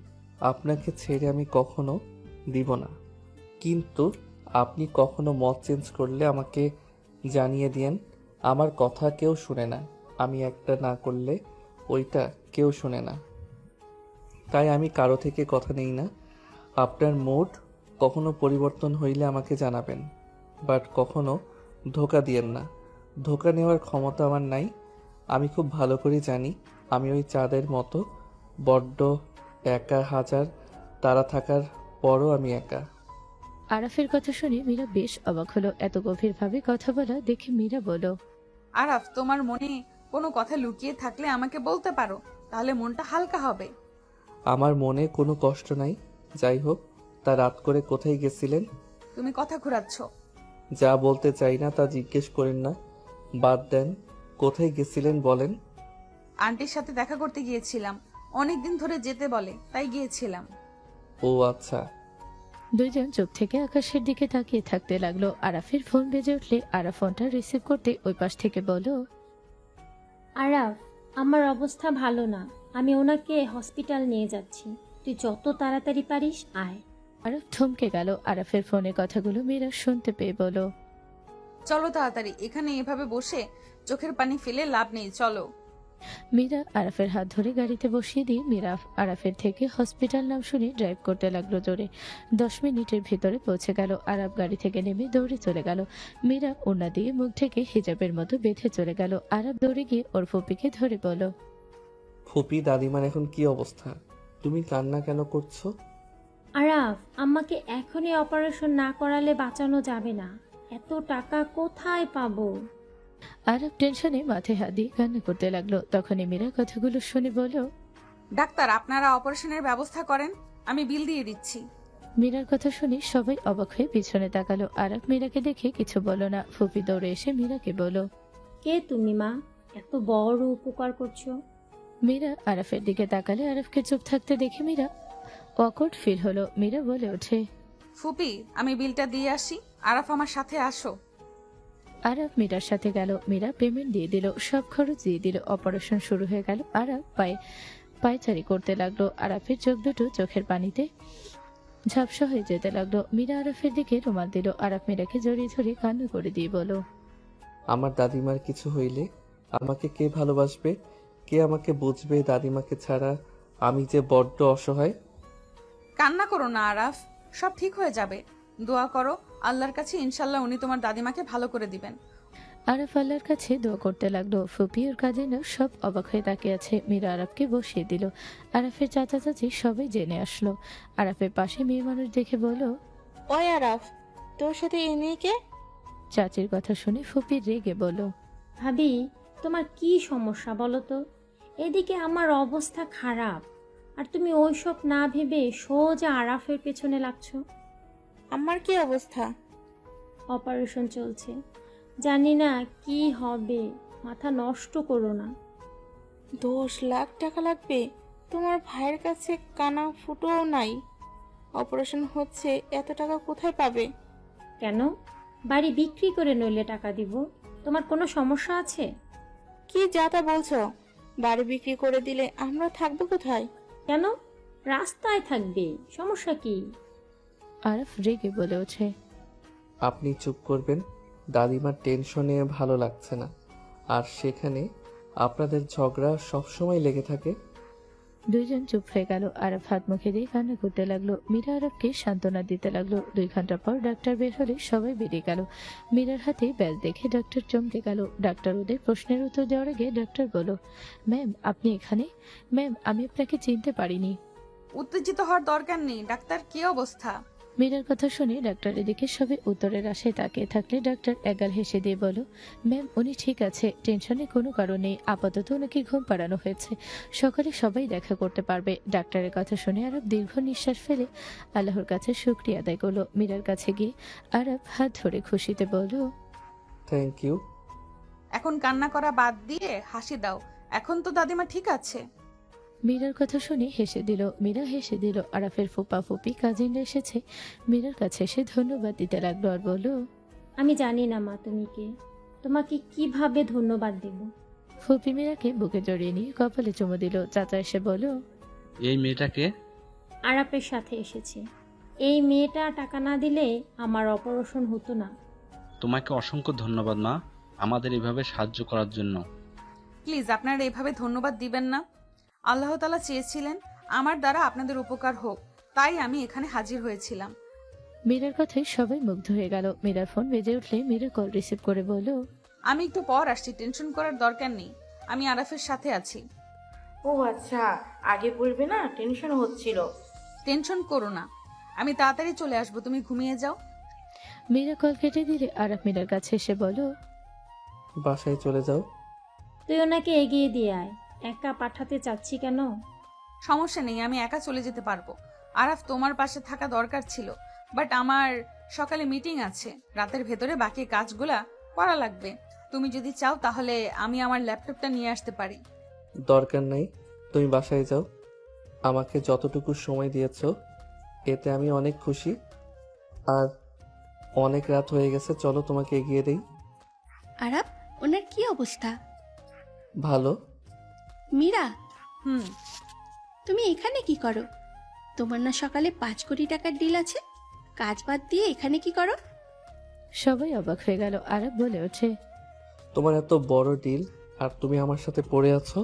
আপনাকে ছেড়ে আমি কখনো দিব না, কিন্তু আপনি কখনো মত চেঞ্জ করলে আমাকে জানিয়ে দিয়েন। আমার কথা কেউ শুনে না, আমি একটা না করলে ওইটা কেউ শুনে না, তাই আমি কারো থেকে কথা নেই না। আপনার মুড কখনো পরিবর্তন হইলে আমাকে জানাবেন, বাট কখনো ধোকা দিয়েন না। ধোকা নেওয়ার ক্ষমতা আমার নাই। আমি খুব ভালো করে জানি আমি ওই চাঁদের মতো বড্ড একা, হাজার তারা থাকার পরও আমি একা। আরাফের কথা শুনে মীরা বেশ অবাক হলো। এত গভীরভাবে কথা বলা দেখে মীরা বলল, আরাফ, তোমার মনে কোনো কথা লুকিয়ে থাকলে আমাকে বলতে পারো, তাহলে মনটা হালকা হবে। আমার মনে কোনো কষ্ট নাই। যাই হোক, তা রাত করে কোথায় গেছিলেন? তুমি কথা ঘুরাচ্ছ। যা বলতে চাই না তা জিজ্ঞেস করেন না, বাদ দেন। কোথায় গেছিলেন বলেন। আন্টির সাথে দেখা করতে গিয়েছিলাম, অনেকদিন ধরে যেতে বলে, তাই গিয়েছিলাম। ও আচ্ছা। দুইজন চুপ থেকে আকাশের দিকে তাকিয়ে থাকতে লাগলো। আরাফের ফোন বেজে উঠলে আরাফ ফোনটা রিসিভ করতে ওই পাশ থেকে বলল, আরাফ, আমার অবস্থা ভালো না, আমি ওনাকে হসপিটাল নিয়ে যাচ্ছি, তুই যত তাড়াতাড়ি পারিস আয়। আরাফ থমকে গেল। আরাফের ফোনের কথাগুলো মীরা শুনতে পেয়ে বলল, চলো তাড়াতাড়ি, এখানে এভাবে বসে চোখের পানি ফেলে লাভ নেই, চলো। মীরা আরাফের হাত ধরে গাড়িতে বসিয়ে দিয়ে মীরা আরাফের থেকে হসপিটাল নাম শুনে ড্রাইভ করতে লাগলো জোরে। 10 মিনিটের ভিতরে পৌঁছে গেল। আরাফ গাড়ি থেকে নেমে দৌড়ে চলে গেল। মীরা ওড়না দিয়ে মুখ থেকে হিজাবের মতো বেঁধে চলে গেল। আরাফ দৌড়ে গিয়ে ওর ফুপিকে ধরে বলল, ফুপি, দাদিমার এখন কি অবস্থা? তুমি কান্না কেন করছো? আরাফ, আম্মাকে এখনই অপারেশন না করালে বাঁচানো যাবে না, এত টাকা কোথায় পাবো? আরাফ টেনশনে মাথায় হাত দিয়ে কান্না করতে লাগলো। তখনই মীরা কথাগুলো শুনে বলল, ডাক্তার, আপনারা অপারেশনের ব্যবস্থা করেন, আমি বিল দিয়ে দিচ্ছি। মীরার কথা শুনে সবাই অবাক হয়ে পিছনে তাকালো। আরাফ মীরাকে দেখে কিছু বলল না। ফুপি দৌড়ে এসে মীরাকে বলল, কে তুমি মা, এত বড় উপকার করছো? মীরা আরাফের দিকে তাকালে আরাফকে চুপ থাকতে দেখে মীরা অকওয়ার্ড ফিল হলো। মীরা বলে ওঠে, ফুপি, আমি বিলটা দিয়ে আসি, আরাফ আমার সাথে আসো। আরাফ মীরার সাথে গেল। মীরা পেমেন্ট দিয়ে দিল, সব খরচ দিয়ে দিল। অপারেশন শুরু হয়ে গেল। আরাফ পায়চারি করতে লাগলো। আরাফের চোখ দুটো চোখের পানিতে ঝাপসা হয়ে যেতে লাগলো। মীরা আরাফের দিকে রুমাল দিল। আরাফ মীরাকে জড়িয়ে ধরে কান্না করে দিয়ে বলো, আমার দাদিমার কিছু হইলে আমাকে কে ভালোবাসবে, কে আমাকে বুঝবে? দাদিমাকে ছাড়া আমি যে বড্ড অসহায়। কান্না করো না আরাফ, সব ঠিক হয়ে যাবে। দোয়া করো আল্লাহর কাছে, ইনশাল্লাহ উনি তোমার দাদিমাকে ভালো করে দিবেন। আরাফ আল্লাহর কাছে দোয়া করতে লাগলো। ফুপি ওর কাজিনরা সব অবাক হয়ে তাকিয়ে আছে। মীরা আরাফকে বসিয়ে দিল। আরাফের চাচা চাচি সবাই জেনে আসলো। আরাফের পাশে মেয়ে মানুষ দেখে বলল, ওই আরাফ, তোর সাথে এ মেয়ে কে? চাচির কথা শুনে ফুপি রেগে বলল, ভাবি, তোমার কি সমস্যা বলো তো? এদিকে আমার অবস্থা খারাপ, আর তুমি ওইসব না ভেবে সোজা আরাফের পেছনে লাগছো। আমার কি অবস্থা? অপারেশন চলছে, জানি না কি হবে, মাথা নষ্ট করো না। 10 লাখ টাকা লাগবে? তোমার ভাইয়ের কাছে কানা ফুটোও নাই, অপারেশন হচ্ছে, এত টাকা কোথায় পাবে? কেন, বাড়ি বিক্রি করে নইলে টাকা দিব? তোমার কোনো সমস্যা আছে? কি যা তা বলছো? বাড়ি বিক্রি করে দিলে আমরা থাকবো কোথায়? কেন, রাস্তায় থাকবে, সমস্যা কি? আরাফ রেগে বলে ওঠে, আপনি চুপ করবেন। দাদিমার টেনশনে ভালো লাগছে না, আর সেখানে আপনাদের ঝগড়া সবসময় লেগে থাকে। দুইজন চুপ হয়ে গেল। আরাফ হাত মুখে দিয়ে কান্না করতে লাগলো। মীরা আরাফকে সান্ত্বনা দিতে লাগলো। 2 ঘন্টা পর ডাক্তার বের হলে সবাই বেরিয়ে গেল। মীরার হাতে ব্যাজ দেখে ডাক্তার চমকে গেল। ডাক্তার ওদের প্রশ্নের উত্তর দেওয়ার আগে ডাক্তার বলল, ম্যাম আপনি এখানে? ম্যাম, আমি আপনাকে চিনতে পারিনি। উত্তেজিত হওয়ার দরকার নেই ডাক্তার, কি অবস্থা? মীরার কথা শুনে ডাক্তারের দিকে সবাই উত্তরের আশায় তাকিয়ে থাকলে ডাক্তার একগাল হেসে দিয়ে বলল, ম্যাম উনি ঠিক আছে, টেনশনে কোনো কারণ নেই, আপাতত ওনাকে ঘুম পাড়ানো হয়েছে, সকালে সবাই দেখা করতে পারবে। ডাক্তারের কথা শুনে আরব দীর্ঘ নিঃশ্বাস ফেলে আল্লাহর কাছে শুকরিয়া আদায় করলো। মীরার কাছে গিয়ে আরব হাত ধরে খুশিতে বলল, থ্যাংক ইউ। এখন কান্না করা বাদ দিয়ে হাসি দাও, এখন তো দাদিমা ঠিক আছে। মীরার কথা শুনে হেসে দিল। মীরা হেসে দিল। আরাফের ফুপা ফুপি কাজিনরা এসেছে, মীরার কাছে এসে ধন্যবাদ দিতে লাগলো আর বলল, আমি জানি না মা তুমি কে, তোমাকে কিভাবে ধন্যবাদ দেব। ফুপি মীরাকে বুকে জড়িয়ে নিয়ে কপালে চুমু দিল। চাচা এসে বলল, এই মেয়েটাকে? আরাপের সাথে এসেছে। এই মেয়েটা টাকা না দিলে আমার অপারেশন হতো না। তোমাকে অসংখ্য ধন্যবাদ মা, আমাদের এভাবে সাহায্য করার জন্য। প্লিজ আপনারা এভাবে ধন্যবাদ দিবেন না। আল্লাহ তাআলা চেয়েছিলেন আমার দ্বারা আপনাদের উপকার হোক, তাই আমি এখানে হাজির হয়েছিলাম। মীরার কথায় সবাই মুগ্ধ হয়ে গেল। মীরার ফোন বেজে উঠলে মীরা কল রিসিভ করে বলল, আমি একটু পর আসছি, টেনশন করার দরকার নেই, আমি আরাফের সাথে আছি। ও আচ্ছা, আগে বলবে না, টেনশন হচ্ছিল। টেনশন করো না, আমি তাড়াতাড়ি চলে আসবো, তুমি ঘুমিয়ে যাও। মীরা কল কেটে দিলে আরাফ মীরার কাছে এসে বলল, বাসায় চলে যাও। তুই ওনাকে এগিয়ে দিয়ে আয়, একা পাঠাতে চাচ্ছি কেন? সমস্যা নেই, আমি একা চলে যেতে পারবো। আরাফ তোমার পাশে থাকা দরকার ছিল, বাট আমার সকালে মিটিং আছে, রাতের ভেতরে বাকি কাজগুলা করা লাগবে। তুমি যদি চাও তাহলে আমি আমার ল্যাপটপটা নিয়ে আসতে পারি। দরকার নাই, তুমি বাসায় যাও। আমাকে যতটুকু সময় দিয়েছো এতে আমি অনেক খুশি। আর অনেক রাত হয়ে গেছে, চলো তোমাকে এগিয়ে দেই। আরাব, ওনার কি অবস্থা? ভালো। মীরা, হুম, তুমি এখানে কি করো? তোমার না সকালে 5 কোটি টাকার ডিল আছে, কাজ বাদ দিয়ে এখানে কি করো? সবাই অবাক হয়ে গেল। আরাব বলে ওঠে, তোমার এত বড় ডিল আর তুমি আমার সাথে পড়ে আছো?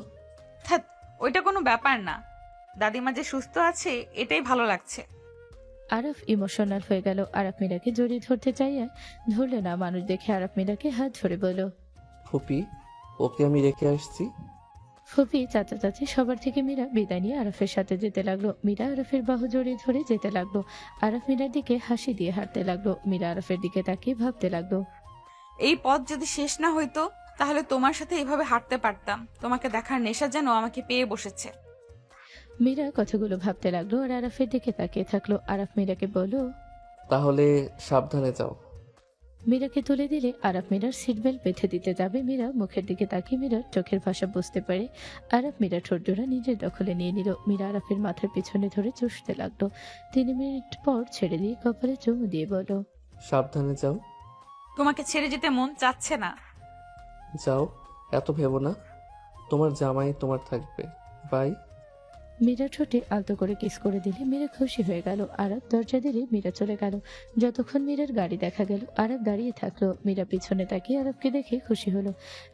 ধ্যাৎ, ওইটা কোনো ব্যাপার না, দাদিমা যে সুস্থ আছে এটাই ভালো লাগছে। আরাফ ইমোশনাল হয়ে গেল। আরাফ মীরাকে জড়িয়ে ধরতে চাইয়া ধরল না। মানুষ দেখে আরাফ মীরাকে হাত ধরে বলল, ফুপি, ওকে আমি রেখে আসছি। ফুপি চাচা চাচি সবার থেকে মীরা বিদায় নিয়ে আরাফের সাথে যেতে লাগলো। মীরা আরাফের বাহু জড়িয়ে ধরে যেতে লাগলো। আরাফ মীরার দিকে হাসি দিয়ে হাঁটতে লাগলো। মীরা আরাফের দিকে তাকিয়ে ভাবতে লাগলো, এই পথ যদি শেষ না হইতো তাহলে তোমার সাথে এভাবে হাঁটতে পারতাম। তোমাকে দেখার নেশা যেন আমাকে পেয়ে বসেছে। মীরা কথাগুলো ভাবতে লাগলো আর আরাফের দিকে তাকিয়ে থাকলো। আরাফ মীরাকে বলল, তাহলে সাবধানে যাও। মীরাকে তুলে দিলে আরাফ মীরার সিট বেল্ট বেঁধে দিতে যাবে। মীরা মুখের দিকে তাকিয়ে মীরার চোখের ভাষা বুঝতে পারে। আরাফ মীরা ঠোঁট জোড়া নিজের দখলে নিয়ে নিল। মীরা আরাফের মাথার পিছনে ধরে চুষতে লাগলো। 3 মিনিট পর ছেড়ে দিয়ে কপালে চুমু দিয়ে বলল, সাবধানে যাও। তোমাকে ছেড়ে যেতে মন চাচ্ছে না। যাও, এত ভেবো না, তোমার জামাই তোমার থাকবে। বাই। মীরা ঠোঁটে আলতো করে কিস করে দিলে মীরা খুশি হয়ে গেল। আরাব দরজা দিলে মীরা চলে গেল। যতক্ষণ মীরার গাড়ি দেখা গেল আরাব দাঁড়িয়ে থাকলো। মীরা পিছনে তাকিয়ে আরবকে দেখে খুশি হলো।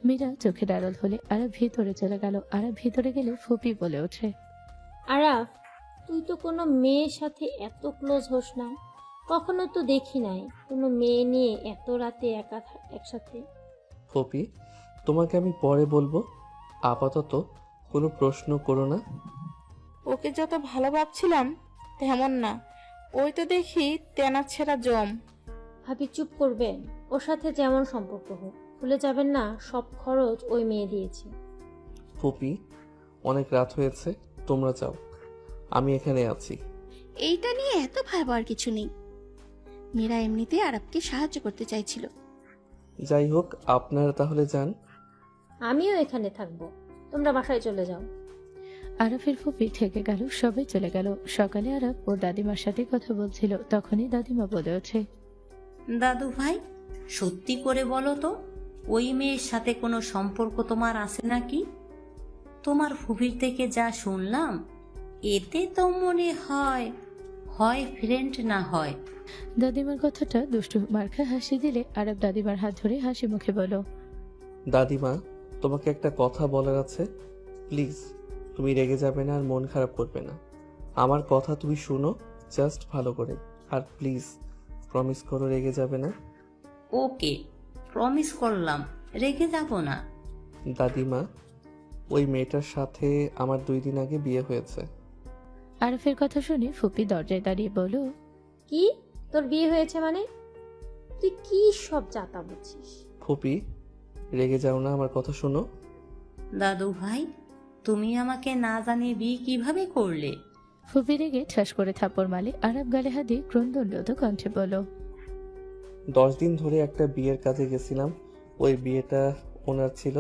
মীরা চোখে ডারল হলে আরাব ভিতরে চলে গেল। আরাব ভিতরে গেলে ফুপি বলে ওঠে, আরাফ, তুই তো কোনো মেয়ের সাথে এত ক্লোজ হোস না, কখনো তো দেখি নাই কোনো মেয়ে নিয়ে এত রাতে একা একসাথে। ফুপি, তোমাকে আমি পরে বলবো, আপাতত কোনো প্রশ্ন করো না। ওকে যত ভালো ভাবছিলাম তেমন না, ওই তো দেখি তেনা ছেঁড়া জম। ভাবি চুপ করবেন, ওর সাথে যেমন সম্পর্ক হোক ভুলে যাবেন না সব খরচ ওই মেয়ে দিয়েছে। ফুপি, অনেক রাত হয়েছে, তোমরা যাও, আমি এখানে আছি। এইটা নিয়ে এত ভাবার কিছু নেই। মীরা এমনিতে আরবকে সাহায্য করতে চাইছিল। যাই হোক, আপনারা তাহলে যান। আমিও এখানে থাকবো, তোমরা বাসায় চলে যাও। আরাফের ফুপি থেকে গেল। সবাই চলে গেল। সকালে আরাফ ওর দাদিমার সাথে কথা বলছিল। তখনই দাদিমা বলে ওঠে, দাদু ভাই, সত্যি করে বলো তো, ওই মেয়ের সাথে কোনো সম্পর্ক তোমার আছে নাকি? তোমার ফুফির থেকে যা শুনলাম এতে তো মনে হয় হয় ফ্রেন্ড না হয়। দাদিমার কথাটা দুষ্টু মার্কা হাসি দিলে আরাব দাদিমার হাত ধরে হাসি মুখে বলো, দাদিমা, তোমাকে একটা কথা বলার আছে, প্লিজ। তুমি রেগে যাবে না আর মন খারাপ করবে না। আমার কথা তুমি শুনো জাস্ট ভালো করে, আর প্লিজ প্রমিস করো রেগে যাবে না। ওকে, প্রমিস করলাম, রেগে যাব না। দাদিমা, ওই মেয়েটার সাথে আমার 2 দিন আগে বিয়ে হয়েছে। আরাফের কথা শুনে ফুপি দরজায় দাঁড়িয়ে বলো, কি তোর বিয়ে হয়েছে মানে? তুই কি সব জাতা বুঝছিস? ফুপি, রেগে যাও না, আমার কথা শোনো। দাদু ভাই, তুমি আমাকে না জানিয়ে বিয়ে কিভাবে করলে? ফুপি রেগে ঠাস করে থাপ্পড় মারলে আরব গালে হাত দিয়ে ক্রন্দনরত কণ্ঠে বলল, 10 দিন ধরে একটা বিয়ের কাজে গেছিলাম। ওই বিয়েটা ওনার ছিল।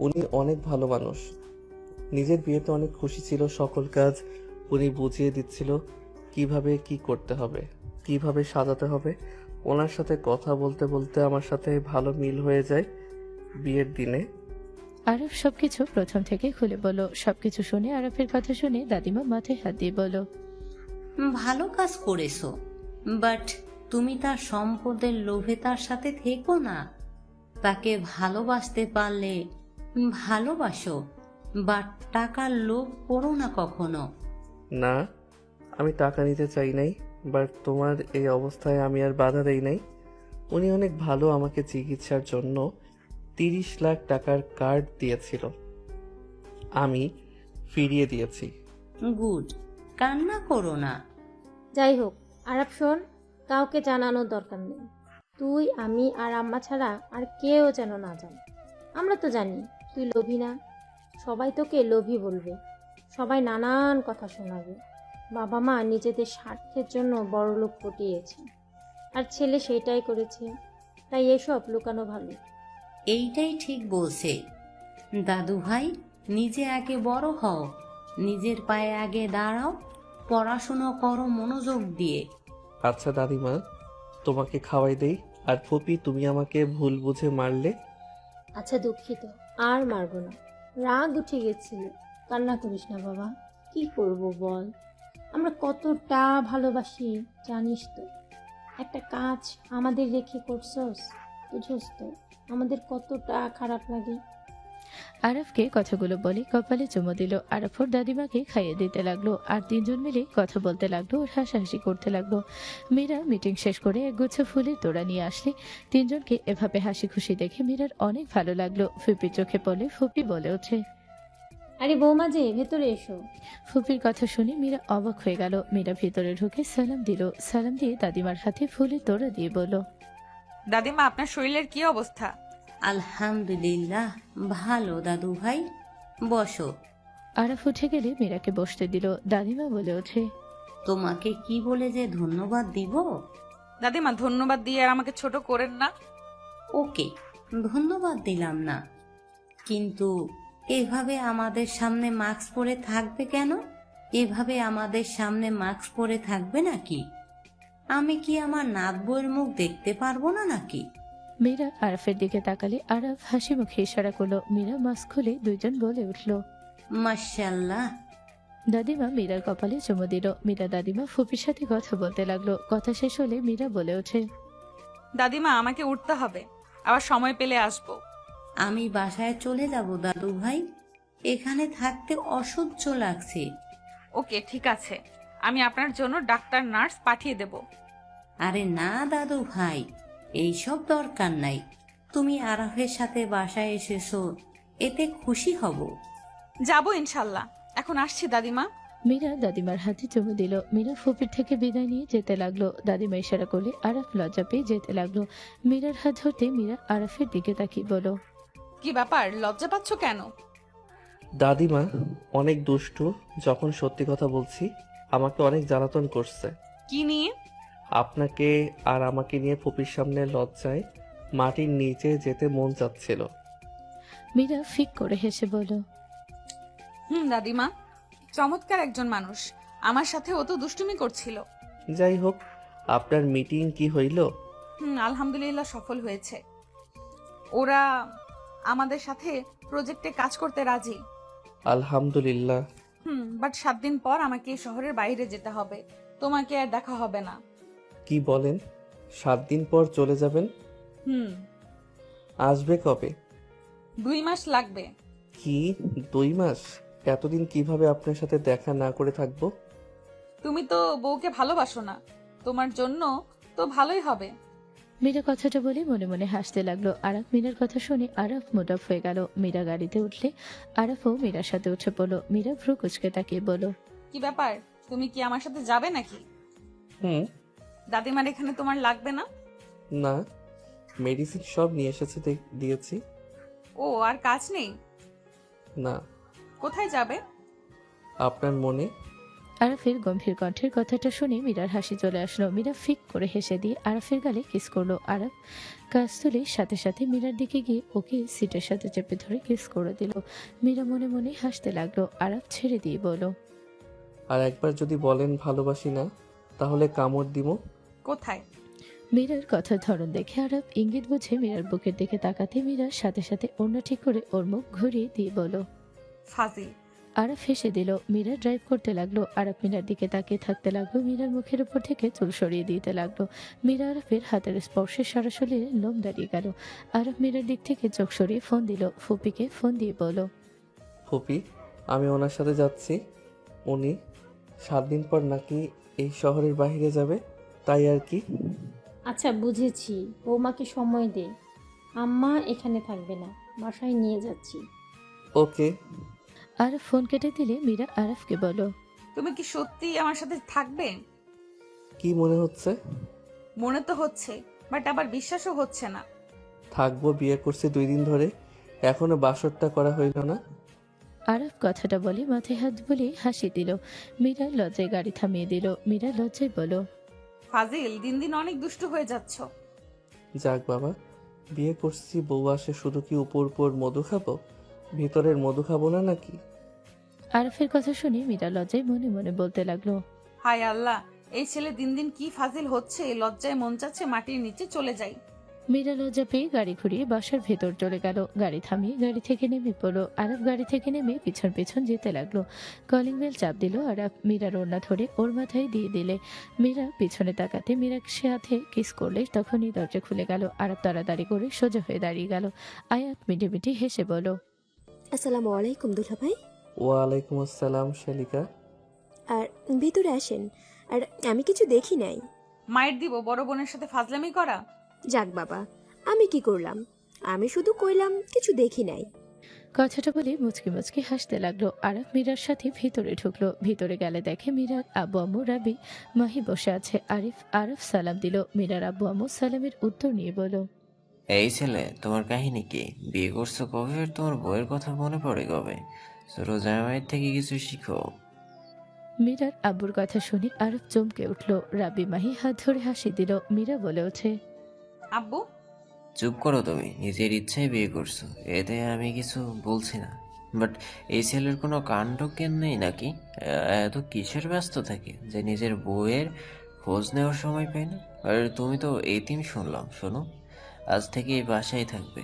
উনি অনেক ভালো মানুষ। নিজের বিয়েতে অনেক খুশি ছিল। সকল কাজ উনি বুঝিয়ে দিচ্ছিল, কিভাবে কি করতে হবে, কিভাবে সাজাতে হবে। ওনার সাথে কথা বলতে বলতে আমার সাথে ভালো মিল হয়ে যায় বিয়ের দিনে। আরব সবকিছু প্রথম থেকে খুলে বলল। সবকিছু শুনে আরবের কথা শুনে দাদিমা মাথায় হাত দিয়ে বলল, ভালো কাজ করেছো, বাট তুমি তার সম্পদের লোভে তার সাথে থেকো না। তাকে ভালোবাসতে পারলে ভালোবাসো, বাট টাকার লোভ করো না কখনো। না, আমি টাকা নিতে চাই নাই, বাট তোমার এই অবস্থায় আমি আর বাধা দেই নাই। উনি অনেক ভালো, আমাকে চিকিৎসার জন্য 30 লাখ টাকার কার্ড দিয়েছিল, আমি ফিরিয়ে দিয়েছি। গুড, কান্না করো না। যাই হোক আরব শোন, কাউকে জানানোর দরকার নেই। তুই, আমি আর আম্মা ছাড়া আর কেউ যেন না জানে। আমরা তো জানি তুই লোভী না। সবাই তোকে লোভী বলবে, সবাই নানান কথা শোনাবে। বাবা মা নিজেদের স্বার্থের জন্য বড়লোক পটিয়েছে, আর ছেলে সেটাই করেছে। তাই এসব লুকানো ভালো। এইটাই ঠিক বলছে দাদু ভাই। নিজে আগে বড় হও, নিজের পায়ে আগে দাঁড়াও, পড়াশুনো করো মনোযোগ দিয়ে। আচ্ছা দাদিমা, তোমাকে খাওয়াই দেই। আর ফুপি, তুমি আমাকে ভুল বুঝে মারলে। আচ্ছা দুঃখিত, আর মারবো না। রাগ উঠে গেছিল। কান্না করিস না বাবা। কি করব বল, আমরা কতটা ভালোবাসি জানিস তো। একটা কাজ আমাদের রেখে করছস, বুঝছস তো আমাদের কতটা খারাপ লাগে। আরবকে কথাগুলো বলে কপালে চুমো দিল। আরব ওর দাদিমাকে খাইয়ে দিতে লাগলো, আর তিনজন মিলে কথা বলতে লাগলো, ওর হাসাহাসি করতে লাগলো। মীরা মিটিং শেষ করে একগুচ্ছ ফুলের তোড়া নিয়ে আসলে তিনজনকে এভাবে হাসি খুশি দেখে মীরার অনেক ভালো লাগলো। ফুপির চোখে পড়লে ফুপি বলে ওঠে, আরে বৌমা যে, ভেতরে এসো। ফুপির কথা শুনে মীরা অবাক হয়ে গেল। মীরা ভিতরে ঢুকে সালাম দিল। সালাম দিয়ে দাদিমার হাতে ফুলের তোড়া দিয়ে বলল, দাদিমা, আপনার শরীরের কি অবস্থা? আলহামদুলিল্লাহ ভালো দাদু ভাই, বসো। আরাফ উঠে গেলে মীরাকে বসতে দিল। দাদিমা বলে ওঠে, তোমাকে কি বলে যে ধন্যবাদ দিব? দাদিমা, ধন্যবাদ দিয়ে আর আমাকে ছোট করেন না। ওকে, ধন্যবাদ দিলাম না, কিন্তু এভাবে আমাদের সামনে মাস্ক পরে থাকবে কেন? এভাবে আমাদের সামনে মাস্ক পরে থাকবে নাকি? আমি কি আমার নাত বউয়ের মুখ দেখতে পারবো না নাকি? মীরা আরাফের দিকে তাকালে আরাফ হাসি মুখে ইশারা করলো। মীরা মাস্ক খুলে দুইজন বলে উঠল, মাশাআল্লাহ। দাদিমা মীরার কপালে চুমু দিল। মীরা দাদিমা ফুপির সাথে কথা বলতে লাগলো। কথা শেষ হলে মীরা বলে ওঠে, দাদিমা, আমাকে উঠতে হবে, আবার সময় পেলে আসবো। আমি বাসায় চলে যাব দাদু ভাই, এখানে থাকতে অসহ্য লাগছে। ওকে, ঠিক আছে, আমি আপনার জন্য ডাক্তার নার্স পাঠিয়ে দেব। আরে না দাদু ভাই, এইসব দরকার নাই। তুমি আরাফের সাথে বাসায় এসেছো, এতে খুশি হব। যাবো ইনশাল্লাহ। এখন আসছি দাদিমা। মীরা দাদিমার হাতে চুমু দিল। মীরা ফুপির থেকে বিদায় নিয়ে যেতে লাগলো। দাদিমা ইশারা করলে আরাফ লজ্জা পেয়ে যেতে লাগলো। মীরার হাত ধরতে মীরা আরাফের দিকে তাকিয়ে বলো, কি ব্যাপার, লজ্জা পাচ্ছ কেন? দাদিমা অনেক দুষ্টু। যখন সত্যি কথা বলছি, আমাকে অনেক জ্বালাতন করছে। কি নিয়ে? আপনাকে আর আমাকে নিয়ে ফুপির সামনে লজ্জায় মাটির নিচে যেতে মন চাচ্ছিল। মীরা ফিক করে হেসে বলল, দাদিমা চমৎকার একজন মানুষ, আমার সাথে ও তো দুষ্টুমি করছিল। যাই হোক, আপনার মিটিং কি হইল? আলহামদুলিল্লাহ সফল হয়েছে। ওরা আমাদের সাথে প্রজেক্টে কাজ করতে রাজি। আলহামদুলিল্লাহ। বাট 7 দিন পর আমাকে এই শহরের বাইরে যেতে হবে, তোমাকে আর দেখা হবে না। কি বলেন? 7 দিন পর চলে যাবেন? আসবে কবে? 2 মাস লাগবে। কি 2 মাস? এতদিন কিভাবে আপনার সাথে দেখা না করে থাকবো? তুমি তো বউকে ভালোবাসো না, তোমার জন্য তো ভালোই হবে। মীরা কথাটা বলে মনে মনে হাসতে লাগলো। আরাফ মীরার কথা শুনে আরাফ মুড অফ হয়ে গেল। মীরা গাড়িতে উঠলে আরাফও মীরার সাথে উঠে পড়লো। মীরা ভ্রু কুচকে তাকিয়ে বলল, কি ব্যাপার, তুমি কি আমার সাথে যাবে নাকি? দাদিমার এখানে তোমার লাগবে না? না, মেডিসিন সব নিয়ে এসেছে দিয়েছি। ও আর কাজ নেই? না। কোথায় যাবে? আপনার মনে। আরাফের গম্ভীর কণ্ঠের কথাটা শুনে মীরার হাসি চলে আসলো। মীরা ফিক করে হেসে দিয়ে আরাফের গালে কিস করলো। আরাফ কাজ তুলে সাথে সাথে মীরার দিকে গিয়ে ওকে সিটের সাথে চেপে ধরে কিস করে দিল। মীরা মনে মনে হাসতে লাগলো। আরাফ ছেড়ে দিয়ে বলল, আর একবার যদি বলেন ভালোবাসি না, তাহলে কামড় দিব। কোথায়? মীরার কথার ধরন দেখে আরাফ ইঙ্গিত বুঝে মীরার বুকের দিকে তাকাতে মীরার সাথে সাথে ওড়না ঠিক করে ওর মুখ ঘুরিয়ে দিয়ে বলল, ফাজিল। আরাফ হেসে দিল। মীরা ড্রাইভ করতে লাগলো। আরাফ মীরার দিকে তাকিয়ে থাকতে লাগলো। মীরার মুখের উপর থেকে চুল সরিয়ে দিতে লাগলো। মীরা আরাফের হাতের স্পর্শে সারা শরীরে লোম দাঁড়িয়ে গেল। আরাফ মীরার দিক থেকে চোখ সরিয়ে ফোন দিল। ফুপিকে ফোন দিয়ে বলল, ফুপি, আমি ওনার সাথে যাচ্ছি। উনি 7 দিন পর নাকি এই শহরের বাইরে যাবে, তাই আর কি। আচ্ছা বুঝেছি, বৌমাকে সময় দে। আম্মা এখানে থাকবে না, বাসায় নিয়ে যাচ্ছি। ওকে। আরাফ ফোন কেটে দিলে মীরা আরাফকে বলল, তুমি কি সত্যি আমার সাথে থাকবে? কি মনে হচ্ছে? মনে তো হচ্ছে, বাট আবার বিশ্বাসও হচ্ছে না। থাকবো, বিয়ে করছি 2 দিন ধরে, এখনো বাসরটা করা হইল না। আরাফ কথাটা বলে মাথায় হাত বুলিয়ে হাসি দিল। মীরা লজ্জায় গাড়ি থামিয়ে দিল। মীরা লজ্জায় বলল, ফাজিল, দিন দিন অনেক দুষ্টু হয়ে যাচ্ছ। যাক বাবা, বিয়ে করছি, বউ আসে শুধু কি উপর উপর মধু খাবো, ভিতরের মধু খাবো না নাকি? আরাফের কথা শুনে মীরা লজ্জায় মনে মনে বলতে লাগলো, হায় আল্লাহ, এই ছেলে দিন দিন কি ফাজিল হচ্ছে, লজ্জায় মন চাচ্ছে মাটির নিচে চলে যাই। মীরা লজ্জা পেয়ে গাড়ি ঘুরিয়ে বাসার ভেতর চলে গেল। গাড়ি থামিয়ে গাড়ি থেকে নেমে পড়লো। আরাফ গাড়ি থেকে নেমে পিছন পিছন যেতে লাগলো। কলিং বেল চাপ দিল। আরাফ মীরার ওড়না ধরে ওর মাথায় দিয়ে দিলে মীরা পিছনে তাকাতে মীরা সাথে কিস করলে তখনই দরজা খুলে গেল। আরাফ তাড়াতাড়ি করে সোজা হয়ে দাঁড়িয়ে গেল। আয়াত মিটি মিটি হেসে বলল, আসসালামু আলাইকুম দুলা ভাই। ওয়ালাইকুম আসসালাম শালিকা। আর ভিতরে আসেন। আর আমি কিছু দেখি নাই। মায়ের দিব বড় বোনের সাথে ফাজলামি করা। যাক বাবা, আমি কি করলাম? আমি শুধু কইলাম কিছু দেখি নাই। কথাটা বলে মুচকি মুচকি হাসতে লাগলো। আরাফ মীরার সাথে ভিতরে ঢুকলো। ভিতরে গেলে দেখে মীরার আব্বু আম্মু রাবি মাহি বসে আছে। আরাফ সালাম দিল। মীরার আব্বু আম্মু সালামের উত্তর নিয়ে বলল, এই ছেলে, তোমার কাহিনী কি? বিয়ে করছো কবে? আর তোমার বউয়ের কথা মনে পড়ে কবে? ছোট জামাইয়ের থেকে কিছু শিখো। মীরার আব্বুর কথা শুনে আরব চমকে উঠল। রাবি মাহি হাত ধরে হাসি দিল। মীরা বলে ওঠে, আব্বু চুপ করো, তুমি নিজের ইচ্ছায় বিয়ে করছো, এতে আমি কিছু বলছি না। বাট এই ছেলের কোনো কাণ্ড জ্ঞান নেই নাকি? এত কিসের ব্যস্ত থাকে যে নিজের বউয়ের খোঁজ নেওয়ার সময় পায় না? আর তুমি তো এতিম শুনলাম। শোনো, আজ থেকে এই বাসায় থাকবে,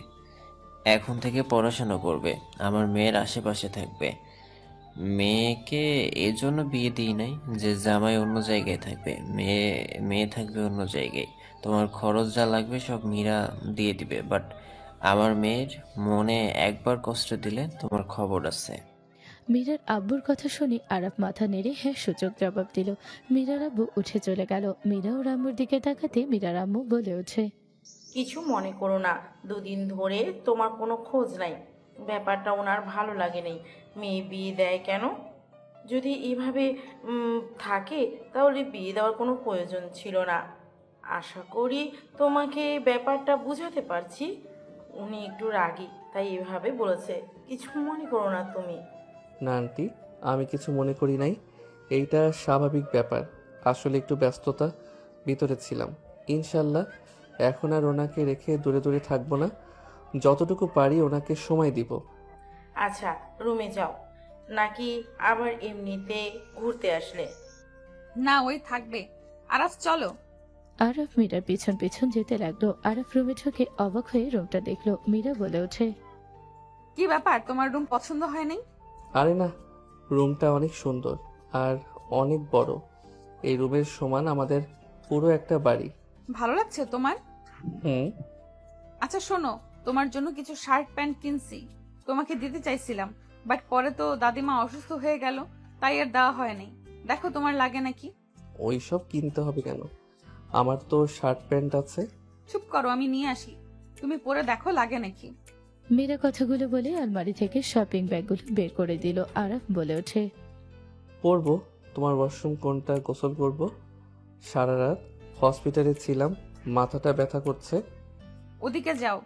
এখন থেকে পড়াশোনা করবে, আমার মেয়ের আশেপাশে থাকবে। মেয়েকে এজন্য বিয়ে দিই নাই যে জামাই অন্য জায়গায় থাকবে, মেয়ে থাকবে অন্য জায়গায়। তোমার খরচ যা লাগবে সব মীরা দিয়ে দিবে, বাট আমার মেয়ের মনে একবার কষ্ট দিলে তোমার খবর আছে। মীরার আব্বুর কথা শুনে আরাফ মাথা নেড়ে হ্যাঁ সূচক জবাব দিল। মীরার আব্বু উঠে চলে গেল। মীরা ও রাম্মুর দিকে তাকাতে মীরার আম্মু বলে ওঠে, কিছু মনে করো না, 2 দিন ধরে তোমার কোনো খোঁজ নাই। ব্যাপারটা ওনার ভালো লাগেনি। মেয়ে বিয়ে দেয় কেন? যদি এভাবে থাকে তাহলে বিয়ে দেওয়ার কোনো প্রয়োজন ছিল না। আশা করি তোমাকে ব্যাপারটা বুঝাতে পারছি। উনি একটু রাগী, তাই এভাবে বলেছে। কিছু মনে করো না তুমি। না আন্টি, আমি কিছু মনে করি নাই, এইটা স্বাভাবিক ব্যাপার। আসলে একটু ব্যস্ততা ভিতরে ছিলাম। ইনশাল্লাহ এখন আর ওনাকে রেখে দূরে দূরে থাকবো না, যতটুকু পারি ওনাকে সময় দিব। আচ্ছা, রুমে যাও, নাকি আবার এমনিতে ঘুরতে আসলে? না, ওই থাকবে। আরাফ চলো। আরাফ মীরার পিছন পিছন যেতে লাগলো। আরাফ রুমে ঢুকে অবাক হয়ে রুমটা দেখলো। মীরা বলে ওঠে, কি ব্যাপার, তোমার রুম পছন্দ হয়নি? আরে না, রুমটা অনেক সুন্দর আর অনেক বড়। এই রুমের সমান আমাদের পুরো একটা বাড়ি। ভালো লাগছে তোমার? হুম। আচ্ছা শোনো, তোমার জন্য কিছু শার্ট প্যান্ট কিনছি, তোমাকে দিতে চাইছিলাম, বাট পরে তো দাদিমা অসুস্থ হয়ে গেল, তাই আর দেওয়া হয়নি। দেখো তোমার লাগে নাকি? ওই সব কিনতে হবে কেন? আমার তো শার্ট প্যান্ট আছে। চুপ করো, আমি নিয়ে আসি, তুমি পরে দেখো লাগে নাকি। মীরা কথাগুলো বলে আলমারি থেকে শপিং ব্যাগগুলো বের করে দিল। আরাফ বলে ওঠে, পরবো। তোমার ওয়াশরুম কোনটা? গোসল করব সারা রাত, হসপিটালে ছিলাম, মাথাটা ব্যথা করছে। ওদিকে যাও।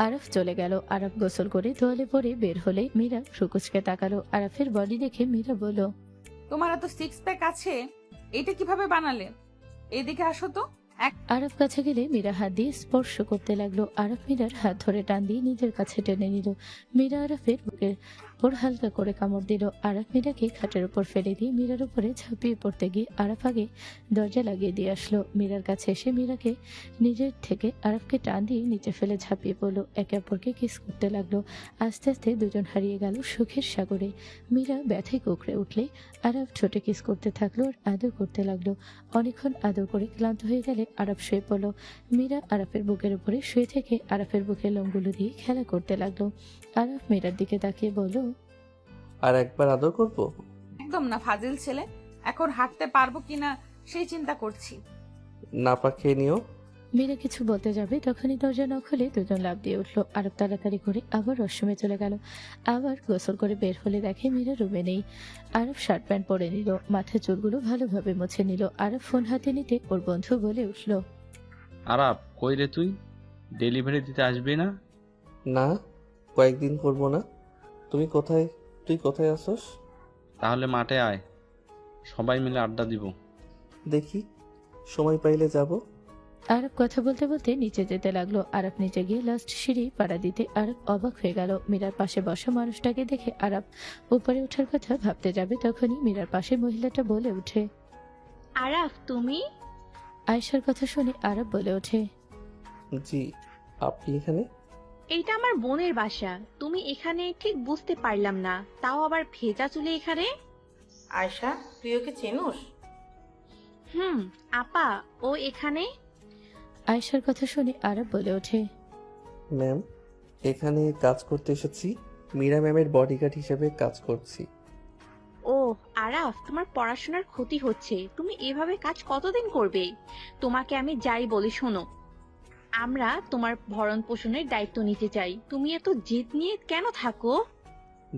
আরাফ চলে গেল। আরাফ গোসল করে তোয়ালে পরে বের হলে মীরা ফ্রুকুচকে তাকালো। আরাফের বডি দেখে মীরা বলল, তোমার এত সিক্স প্যাক আছে, এটা কিভাবে বানালে? এদিকে আসো তো। আরাফ কাছে গেলে মীরা হাত দিয়ে স্পর্শ করতে লাগলো। আরাফ মীরার হাত ধরে টান দিয়ে নিজের কাছে টেনে নিল। মীরা আরাফের বুকের উপর হালকা করে কামড় দিল। আরাফ মীরাকে খাটের উপর ফেলে দিয়ে মীরার উপরে ঝাঁপিয়ে পড়তে গিয়ে আরাফ আগে দরজা লাগিয়ে দিয়ে আসলো। মীরার কাছে এসে মীরাকে নিজের থেকে আরাফকে টান দিয়ে নিচে ফেলে ঝাঁপিয়ে পড়লো। একে অপরকে কিস করতে লাগলো। আস্তে আস্তে দুজন হারিয়ে গেল সুখের সাগরে। মীরা ব্যথায় কুকড়ে উঠলে আরাফ ছোটে কিস করতে থাকলো আর আদর করতে লাগলো। অনেকক্ষণ আদর করে ক্লান্ত হয়ে গেলে আরাফ শুয়ে পড়লো। মীরা আরাফের বুকের উপরে শুয়ে থেকে আরাফের বুকের লোমগুলো দিয়ে খেলা করতে লাগলো। আরাফ মীরার দিকে তাকিয়ে বলল, আর একবার আদর করব? একদম না ফাজিল ছেলে, এখন হাঁটতে পারবো কিনা সেই চিন্তা করছি। না পা খেয়ে নিও। মীরা কিছু বলতে যাবে তখনই দরজা নক হলে দুজন লাফ দিয়ে উঠলো। আরব তাড়াতাড়ি করে আবার ওয়াশরুমে চলে গেল। আবার গোসল করে বের হলে দেখে মীরা রুমে নেই। আরব শার্ট প্যান্ট পরে নিল, মাথার চুলগুলো ভালোভাবে মুছে নিল। আরব ফোন হাতে নিতে ওর বন্ধু বলে উঠলো, আরাপ কই রে তুই? ডেলিভারি দিতে আসবি না? না, কয়েকদিন করব না। তুই কোথায় আসোস? তাহলে মাঠে আয়, সবাই মিলে আড্ডা দিব। দেখি, সময় পাইলে যাব। আরব কথা বলতে বলতে নিচে যেতে লাগলো। আরব নিচে গিয়ে লাস্ট সিঁড়ি পাড়া দিতে আরব অবাক হয়ে গেল। মীরার পাশে বসা মানুষটাকে দেখে আরব উপরে ওঠার কথা ভাবতে যাবে তখনই মীরার পাশে মহিলাটা বলে ওঠে, আরাফ তুমি? আয়েশার কথা শুনে আরব বলে ওঠে, জি, আপনি এখানে? এইটা আমার বোনের বাসা, তুমি এখানে ঠিক বুঝতে পারলাম না, তাও আবার ভেজা চুলে এখানে। আয়শা, তুই ওকে চেনোস? আপা ও এখানে? আয়েশার কথা শুনে আরব বলে ওঠে, ম্যাম, এখানে কাজ করতে এসেছি। মীরা ম্যামের বডিগার্ড হিসেবে কাজ করছি। ও আরাফ, তোমার পড়াশোনার ক্ষতি হচ্ছে, তুমি এভাবে কাজ কতদিন করবে? তোমাকে আমি যাই বলি শোনো, আমরা তোমার ভরণ পোষণের দায়িত্ব নিতে চাই, তুমি এত জেদ নিয়ে কেন থাকো?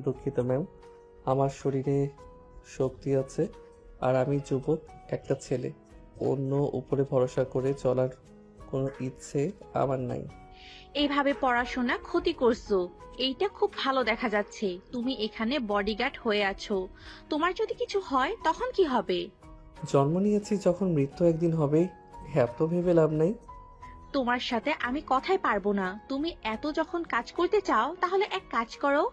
দুঃখিত ম্যাম, আমার শরীরে শক্তি আছে আর আমি যুবক একটা ছেলে। অন্য উপরে ভরসা করে চলার কোনো ইচ্ছে আমার নাই। এইভাবে পড়াশোনা ক্ষতি করছো, এইটা খুব ভালো দেখা যাচ্ছে। তুমি এখানে বডিগার্ড হয়ে আছো, তোমার যদি কিছু হয় তখন কি হবে? জন্ম নিয়েছি যখন, মৃত্যু একদিন হবেই, এত ভেবে লাভ নাই। তোমার সাথে আমি কথাই পারবো না। তুমি এত যখন কাজ করতে চাও তাহলে এক কাজ করো,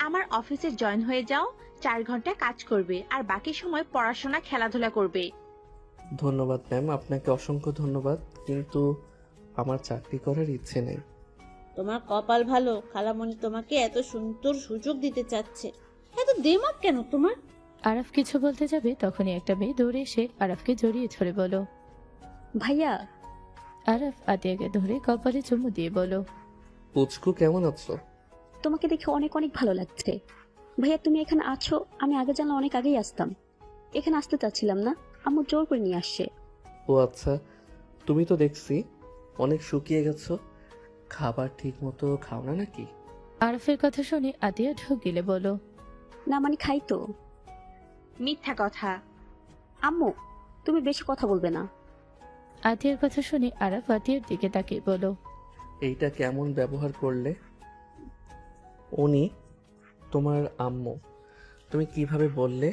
আমার অফিসে জয়েন হয়ে যাও, 4 ঘন্টা কাজ করবে আর বাকি সময় পড়াশোনা খেলাধুলা করবে। ধন্যবাদ ম্যাম, আপনাকে অসংখ্য ধন্যবাদ, কিন্তু আমার চাকরি করার ইচ্ছে নেই। তোমার কপাল ভালো, খালামণি তোমাকে এত সুন্দর সুযোগ দিতে চাচ্ছে। এত দেমাগ কেন তোমার? আরব কিছু বলতে যাবে তখনই একটা মেয়ে দৌড়ে এসে আরবকে জড়িয়ে ধরে বলো, ভাইয়া। আরব আতিয়াকে ধরে কপালে চুমু দিয়ে বলো, পুচকু কেমন আছো? তোমাকে দেখে অনেক অনেক ভালো লাগছে। ভাইয়া তুমি এখানে আছো, আমি আগে জানলে অনেক আগেই আসতাম। এখানে আসতে চাচ্ছিলাম না, আম্মু জোর করে নিয়ে আসছে। ও আচ্ছা, তুমি তো দেখছি অনেক শুকিয়ে গেছো, খাবার ঠিক মতো খাও না নাকি? আরফের কথা শুনে আতিয়া ঢোক গিলে বলো, না মানে খাই তো। মিথ্যা কথা। আম্মু তুমি বেশি কথা বলবে না। আতিয়ার কথা শুনে আরফ আতিয়ার দিকে তাকিয়ে বলো, এইটা কেমন ব্যবহার করলে? উনি তোমার আম্মু, তুমি কিভাবে বললে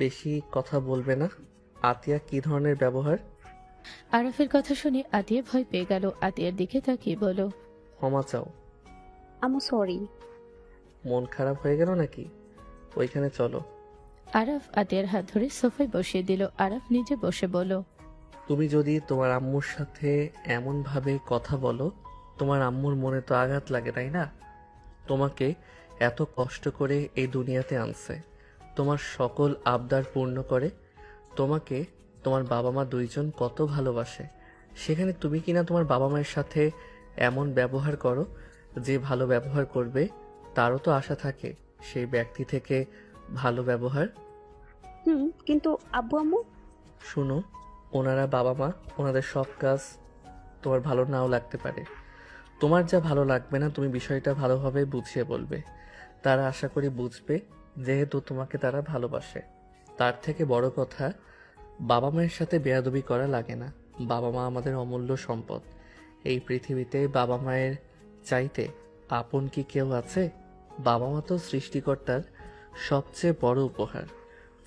বেশি কথা বলবে না? আতিয়া কি ধরনের ব্যবহার? আরফের কথা শুনে আতিয়া ভয় পেয়ে গেল। আতিয়ার দিকে তাকিয়ে বলো, ক্ষমা চাও। আম্মু সরি। মন খারাপ হয়ে গেল নাকি? ওইখানে চলো। আরফ আতিয়ার হাত ধরে সোফায় বসিয়ে দিল। আরফ নিজে বসে বলো, তুমি যদি তোমার আম্মুর সাথে এমন ভাবে কথা বলো, তোমার আম্মুর মনে তো আঘাত লাগে, তাই না? তোমাকে এত কষ্ট করে এই দুনিয়াতে আনছে, তোমার সকল আবদার পূর্ণ করে, তোমাকে তোমার বাবা মা দুইজন কত ভালোবাসে, সেখানে তুমি কিনা তোমার বাবা মায়ের সাথে এমন ব্যবহার করো। যে ভালো ব্যবহার করবে তারও তো আশা থাকে সেই ব্যক্তি থেকে ভালো ব্যবহার। কিন্তু আব্বু আম্মু? শুনো, ওনারা বাবা মা, ওনাদের সব কাজ তোমার ভালো নাও লাগতে পারে। তোমার যা ভালো লাগবে না তুমি বিষয়টা ভালোভাবে বুঝিয়ে বলবে, তারা আশা করি বুঝবে, যেহেতু তোমাকে তারা ভালোবাসে। তার থেকে বড় কথা, বাবা মায়ের সাথে বেয়াদবি করা লাগে না। বাবা মা আমাদের অমূল্য সম্পদ। এই পৃথিবীতে বাবা মায়ের চাইতে আপন কি কেউ আছে? বাবা মা তো সৃষ্টিকর্তার সবচেয়ে বড় উপহার,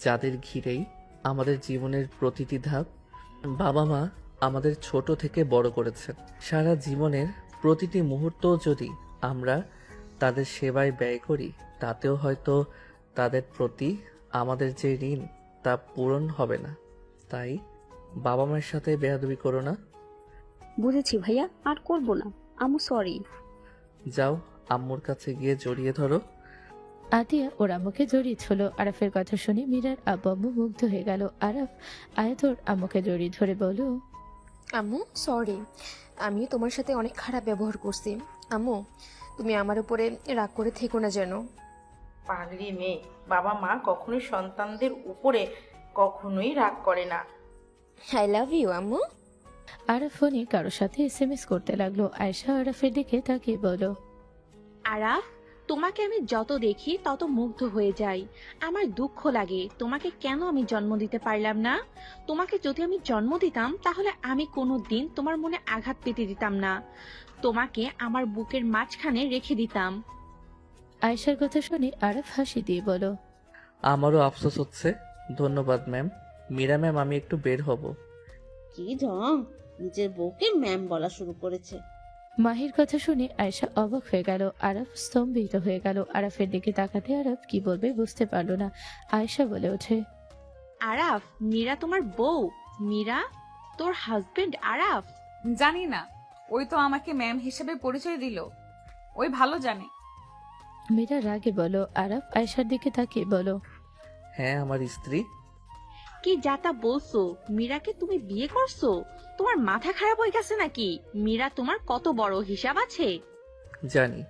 যাদের ঘিরেই আমাদের জীবনের প্রতিটি ধাপ। বাবা মা আমাদের ছোট থেকে বড় করেছেন। সারা জীবনের প্রতিটি মুহূর্ত যদি আমরা তাদের সেবায় ব্যয় করি, তাতেও হয়তো তাদের প্রতি আমাদের যে ঋণ তা পূরণ হবে না। তাই বাবা মায়ের সাথে বেয়াদবি করো না। বুঝেছি ভাইয়া, আর করব না। আমু সরি। যাও, আম্মুর কাছে গিয়ে জড়িয়ে ধরো। আতিয়া ওর আম্মুকে জড়িয়েছিল। আরাফের কথা শুনে মীরার আব্বু আম্মু মুগ্ধ হয়ে গেল। আরাফ আয়াতর আম্মুকে জড়িয়ে ধরে বলো, আম্মু সরি, আমিও তোমার সাথে অনেক খারাপ ব্যবহার করছি। আম্মু তুমি আমার উপরে রাগ করে থেকো না যেন। পাগলি মেয়ে, বাবা মা কখনোই সন্তানদের উপরে কখনোই রাগ করে না। আই লাভ ইউ আম্মু। আরাফ ফোনে কারোর সাথে এসএমএস করতে লাগলো। আয়েশা আরাফের দিকে তাকিয়ে বলো, আরাফ, তোমাকে আমি যত দেখি তত মুগ্ধ হয়ে যাই। আমার দুঃখ লাগে তোমাকে কেন আমি জন্ম দিতে পারলাম না। তোমাকে যদি আমি জন্ম দিতাম তাহলে আমি কোনো দিন তোমার মনে আঘাত পেতে দিতাম না, তোমাকে আমার বুকের মাঝখানে রেখে দিতাম। আয়েশার কথা শুনে আরাফ হাসি দিয়ে বলো, আমারও আফসোস হচ্ছে। ধন্যবাদ ম্যাম। মীরা ম্যাম, আমি একটু বের হব। কি ঢং, নিজের বউকে ম্যাম বলা শুরু করেছে। মাহির কথা শুনে আয়েশা অবাক হয়ে গেল। আরাফ স্তম্ভিত হয়ে গেল। আরাফের দিকে তাকাতে আরাফ কি বলবে বুঝতে পারলো না। আয়েশা বলে ওঠে, আরাফ, মীরা তোমার বউ? মীরা তোর হাজবেন্ড আরাফ? জানি না, ওই তো আমাকে ম্যাম হিসেবে পরিচয় দিল, ওই ভালো জানে। মীরা রাগে বলো। আরাফ আয়েশার দিকে তাকিয়ে বলো, হ্যাঁ, আমার স্ত্রী। কি যাতা বলছো? মীরাকে তুমি বিয়ে করছো? তোমার মাথা খারাপ হয়ে গেছে নাকি? মীরা তোমার কত বড় হিসাব আছে? জানি,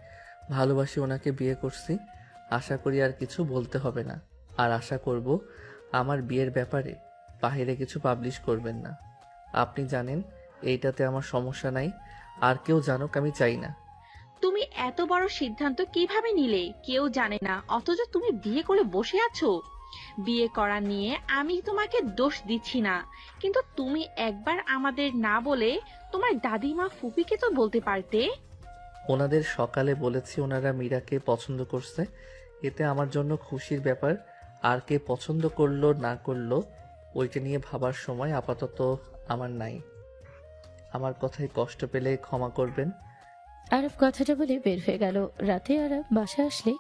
ভালোবাসি ওনাকে বিয়ে করছি। আশা করি আর কিছু বলতে হবে না। আর আশা করব আমার বিয়ের ব্যাপারে বাইরে কিছু পাবলিশ করবেন না। আপনি জানেন এইটাতে আমার সমস্যা নাই, আর কেউ জানুক আমি চাই না। তুমি এত বড় সিদ্ধান্ত কিভাবে নিলে? কেউ জানে না, অথচ তুমি বিয়ে করে বসে আছো। বিয়ে করা নিয়ে আমি তোমাকে দোষ দিচ্ছি না, কিন্তু তুমি একবার আমাদের না বলে তোমার দাদিমা ফুপিকে তো বলতে পারতে। ওনাদের সকালে বলেছি ওনারা মীরাকে পছন্দ করছে, এতে আমার জন্য খুশির ব্যাপার। আর কে পছন্দ করলো না করলো ওইটা নিয়ে ভাবার সময় আপাতত আমার নাই। আমার কথায় কষ্ট পেলে ক্ষমা করবেন। আরব কথাটা বলে বের হয়ে গেল। রাতে আরব বাসা আসলে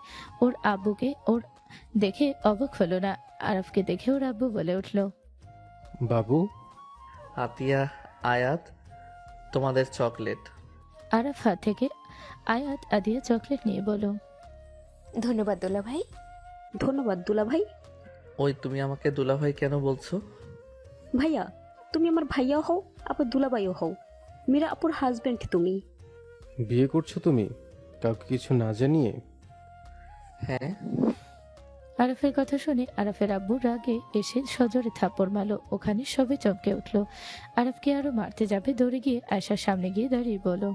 ওর আব্বুকে ওর দেখে অবাক হলো না। আরবকে দেখে ওর আব্বু বলে উঠল, বাবু। আতিয়া, আয়াত, তোমাদের চকলেট। আরব হাত থেকে আয়াত আদিয়া চকলেট নিয়ে বলো, ধন্যবাদ দুলা ভাই। ধন্যবাদ দুলা ভাই। ওই, তুমি আমাকে দুলাভাই কেন বলছো? ভাইয়া, তুমি আমার ভাইয়া হও, আবার দুলাভাইও হও। মীরা আপুর হাজবেন্ড তুমি। বিয়ে করছো তুমি কাউকে কিছু না জানিয়ে? হ্যাঁ। আরফের কথা শুনে আরফের আব্বু রাগে এসে সজোরে থাপ্পড় মারলো। ওখানে সবে চমকে উঠলো। আরফকে আরো মারতে যাবে, দৌড়ে গিয়ে আয়শার সামনে গিয়ে দাঁড়িয়ে বলো,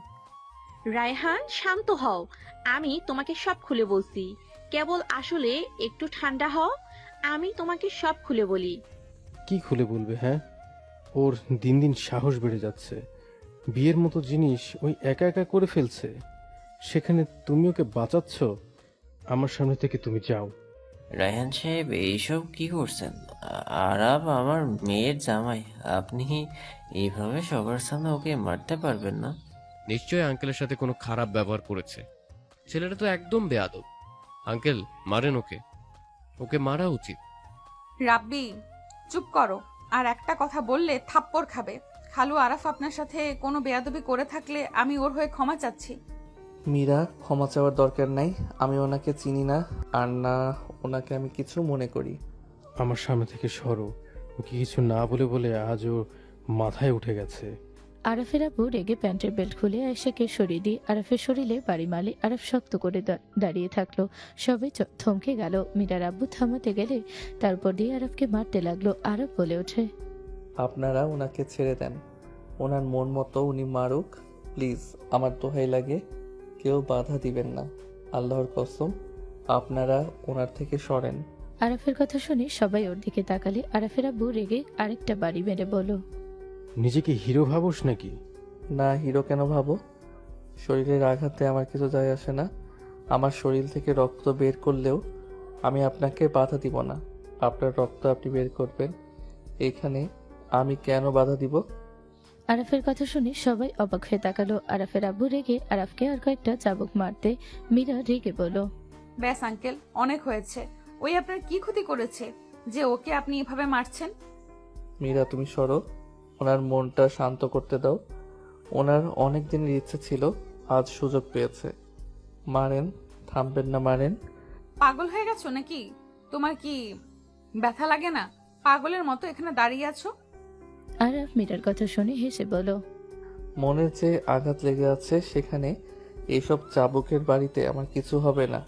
রায়হান, শান্ত হও। আমি তোমাকে সব খুলে বলছি, কেবল আসলে একটু ঠান্ডা হও। আমি তোমাকে সব খুলে বলি। কি খুলে বলবে? হ্যাঁ, ওর দিন দিন সাহস বেড়ে যাচ্ছে। বিয়ের মতো জিনিস ওই একা একা করে ফেলছে, সেখানে তুমি ওকে বাঁচাচ্ছ। আমার সামনে থেকে তুমি যাও। রায়হান সাহেব, এইসব কি করছেন? আরাব আমার মেয়ের জামাই, আপনি এইভাবে সবার সামনে ওকে মারতে পারবেন না। নিশ্চয়ই আঙ্কেলের সাথে কোনো খারাপ ব্যবহার করেছে। ছেলেটা তো একদম বেয়াদব। আঙ্কেল মারেন ওকে, ওকে মারা উচিত। রাব্বি, চুপ করো। আর একটা কথা বললে থাপ্পড় খাবে। খালু আরাফ আপনার সাথে কোনো বেয়াদবি করে থাকলে আমি ওর হয়ে ক্ষমা চাচ্ছি। মীরা, ক্ষমা চাওয়ার দরকার নাই। আমি ওনাকে চিনি না, আর না ওনাকে আমি কিছু মনে করি। আমার সামনে থেকে সরো। ওকে কিছু না বলে বলে আজ ও মাথায় উঠে গেছে। আরফের আব্বু রেগে প্যান্টের বেল্ট খুলে আয়েশাকে সরিয়ে দিয়ে আরফের শরীরে বাড়ি মারলে আরফ শক্ত করে দাঁড়িয়ে থাকলো। সবাই থমকে গেল। মীরার আব্বু থামাতে গেলে তারপর দিয়ে আরফকে মারতে লাগলো। আরফ বলে ওঠে, আপনারা ওনাকে ছেড়ে দেন, ওনার মন মতো উনি মারুক। প্লিজ, আমার দোহাই লাগে, কেউ বাধা দিবেন না। আল্লাহর কসম, আপনারা ওনার থেকে সরেন। আরাফের কথা শুনে সবাই ওর দিকে তাকালে আরাফের আব্বু রেগে আরেকটা বাড়ি মেরে বলল, নিজেকে হিরো ভাবোস নাকি? না, হিরো কেন ভাবো? শরীরের আঘাতে আমার কিছু যায় আসে না। আমার শরীর থেকে রক্ত বের করলেও আমি আপনাকে বাধা দিব না। আপনার রক্ত আপনি বের করবেন, এখানে আমি কেন বাধা দিব? আরাফের কথা শুনে সবাই অবাক হয়ে তাকালো। আরাফের আব্বু রেগে আরাফকে আর কয়েকটা চাবুক মারতে মীরা রেগে বলল, ব্যাস আঙ্কেল, অনেক হয়েছে। ওই আপনার কি ক্ষতি করেছে যে ওকে আপনি এভাবে মারছেন? মীরা, তুমি সরো, ওনার মনটা শান্ত করতে দাও। ওনার অনেক দিনের ইচ্ছে ছিল, আজ সুযোগ পেয়েছে। মারেন, থামবেন না, মারেন। পাগল হয়ে গেছো নাকি? তোমার কি ব্যথা লাগে না? পাগলের মতো এখানে দাঁড়িয়ে আছো। আরাফ মীরার কথা শুনে হেসে বলল, মনের যে আঘাত লেগে আছে সেখানে এইসব চাবুকের বাড়িতে আমার কিছু হবে না।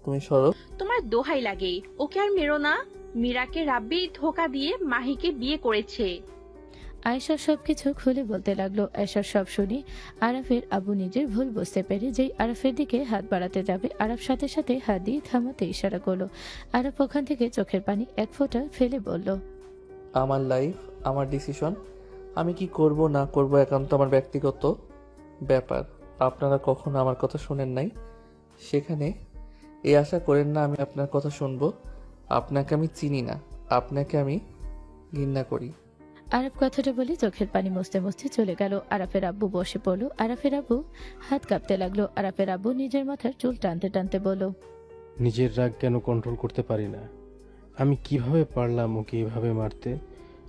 তুমি সরো। তোমার দোহাই লাগে, ওকে আর মেরো না। মীরাকে রাব্বি ধোকা দিয়ে মাহিকে বিয়ে করেছে। আয়েশা সবকিছু খুলে বলতে লাগলো। আয়েশার সব শুনে আরাফের আব্বু নিজের ভুল বুঝতে পেরে যেই আরাফের দিকে হাত বাড়াতে যাবে, আরাফ সাথে সাথে হাত দিয়ে থামাতে ইশারা করলো। আরাফ ওখান থেকে চোখের পানি এক ফোঁটা ফেলে বলল, আমার লাইফ, আমার ডিসিশন। আমি কি করব না করব একান্ত আমার ব্যক্তিগত ব্যাপার। আপনারা কখনো আমার কথা শোনেন নাই, সেখানে এই আশা করেন না আমি আপনার কথা শুনবো। আপনাকে আমি চিনি না, আপনাকে আমি ঘৃণা করি। আরাফ কথাটা বলে চোখের পানি মুছতে মুছতে চলে গেল। আরাফের আব্বু বসে পড়লো। আরাফের আব্বু হাত কাঁপতে লাগলো। আরাফের আব্বু নিজের মাথার চুল টানতে টানতে বলল, নিজের রাগ কেন কন্ট্রোল করতে পারি না? আমি কিভাবে পারলাম ওকে এভাবে মারতে?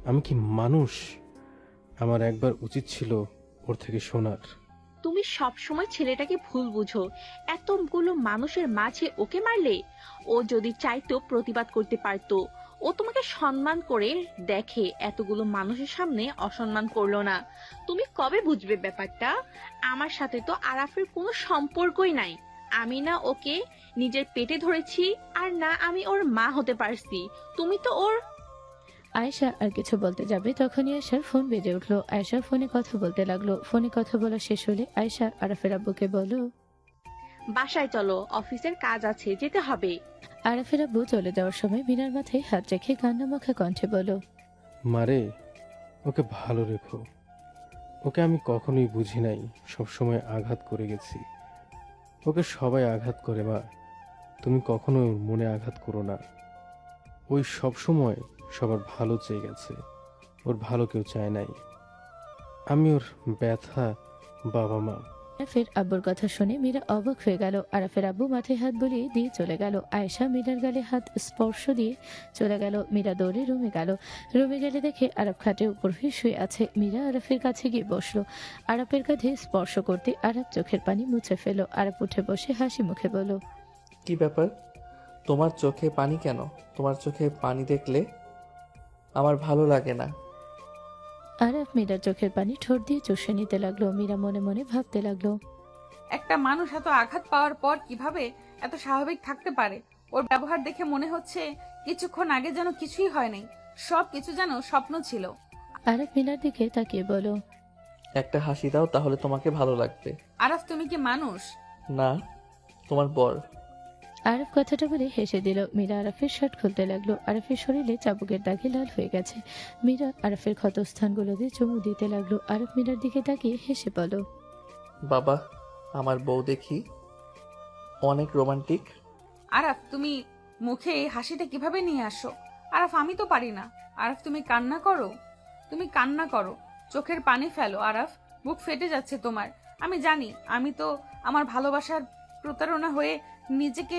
আমি কি মানুষ? আমার একবার উচিত ছিল ওর থেকে শোনার। তুমি সব সময় ছেলেটাকে ভুল বুঝো। এতগুলো মানুষের মাঝে ওকে মারলে? ও যদি চাইতো প্রতিবাদ করতে পারতো। ও তোমাকে সম্মান করে দেখে, এতগুলো মানুষের সামনে অসম্মান করলো না। তুমি কবে বুঝবে ব্যাপারটা? আমার সাথে তো আরাফের কোনো সম্পর্কই নাই। আমি না ওকে নিজের পেটে ধরেছি, আর না আমি ওর মা হতে পারছি। তুমি তো ওর। আয়েশা আর কিছু বলতে যাবে তখনই আয়েশার ফোন বেজে উঠলো। আয়েশা ফোনে কথা বলতে লাগলো। ফোনে কথা বলা শেষ হলে আয়েশা আরাফের আব্বুকে বলল, বাসায় চলো, অফিসের কাজ আছে, যেতে হবে। আরাফের আব্বু চলে যাওয়ার সময় মীরার মাথায় হাত রেখে কান্নামাখা কণ্ঠে বলল, মারে, ওকে ভালো রেখো। ওকে আমি কখনোই বুঝি নাই, সবসময় আঘাত করে গেছি। ওকে সবাই আঘাত করে মা, তুমি কখনো ওর মনে আঘাত করো না। ওই সবসময় সবার ভালো চেয়ে গেছে, ওর ভালো কেউ চায় নাই। আমি ওর ব্যথা বাবা মা। আরাফের আব্বুর কথা শুনে মীরা অবাক হয়ে গেল। আরাফের আব্বু মাথায় হাত বুলিয়ে দিয়ে চলে গেল। আয়েশা মীরার গালে হাত স্পর্শ দিয়ে চলে গেল। মীরা দৌড়ে রুমে গেল। রুমে গেলে দেখে আরাফ খাটে উপর হয়ে শুয়ে আছে। মীরা আরাফের কাছে গিয়ে বসলো। আরাফের কাঁধে স্পর্শ করতে আরাফ চোখের পানি মুছে ফেলো। আরাফ উঠে বসে হাসি মুখে বলল, কি ব্যাপার? তোমার চোখে পানি কেন? তোমার চোখে পানি দেখলে আমার ভালো লাগে না। আরাফ মীরার চোখের পানি ঠোঁট দিয়ে চুষে নিতে লাগলো। মীরা মনে মনে ভাবতে লাগলো, একটা মানুষ এত আঘাত পাওয়ার পর কিভাবে এত স্বাভাবিক থাকতে পারে? ওর ব্যবহার দেখে মনে হচ্ছে কিছুক্ষণ আগে যেন কিছুই হয় নাই, সব কিছু যেন স্বপ্ন ছিল। আরাফ মীরার দিকে তাকিয়ে বলল, একটা হাসি দাও, তাহলে তোমাকে ভালো লাগবে। আরাফ, তুমি কি মানুষ? না, তোমার বর। আরাফ কথাটা বলে হেসে দিল। মীরা আরাফের শার্ট খুলতে লাগলো। আরাফের শরীরে চাবুকের দাগে লাল হয়ে গেছে। মীরা আরাফের ক্ষতস্থানগুলো দিয়ে চুমু দিতে লাগলো। আরাফ মীরার দিকে তাকিয়ে হেসে বলল, বাবা, আমার বউ দেখি অনেক রোমান্টিক। আরাফ, তুমি মুখে এই হাসিটা কিভাবে নিয়ে আসো? আরাফ, আমি তো পারি না। আরাফ, তুমি কান্না করো, তুমি কান্না করো, চোখের পানি ফেলো। আরাফ, বুক ফেটে যাচ্ছে তোমার। আমি জানি, আমি তো আমার ভালোবাসার প্রতারণা হয়ে নিজেকে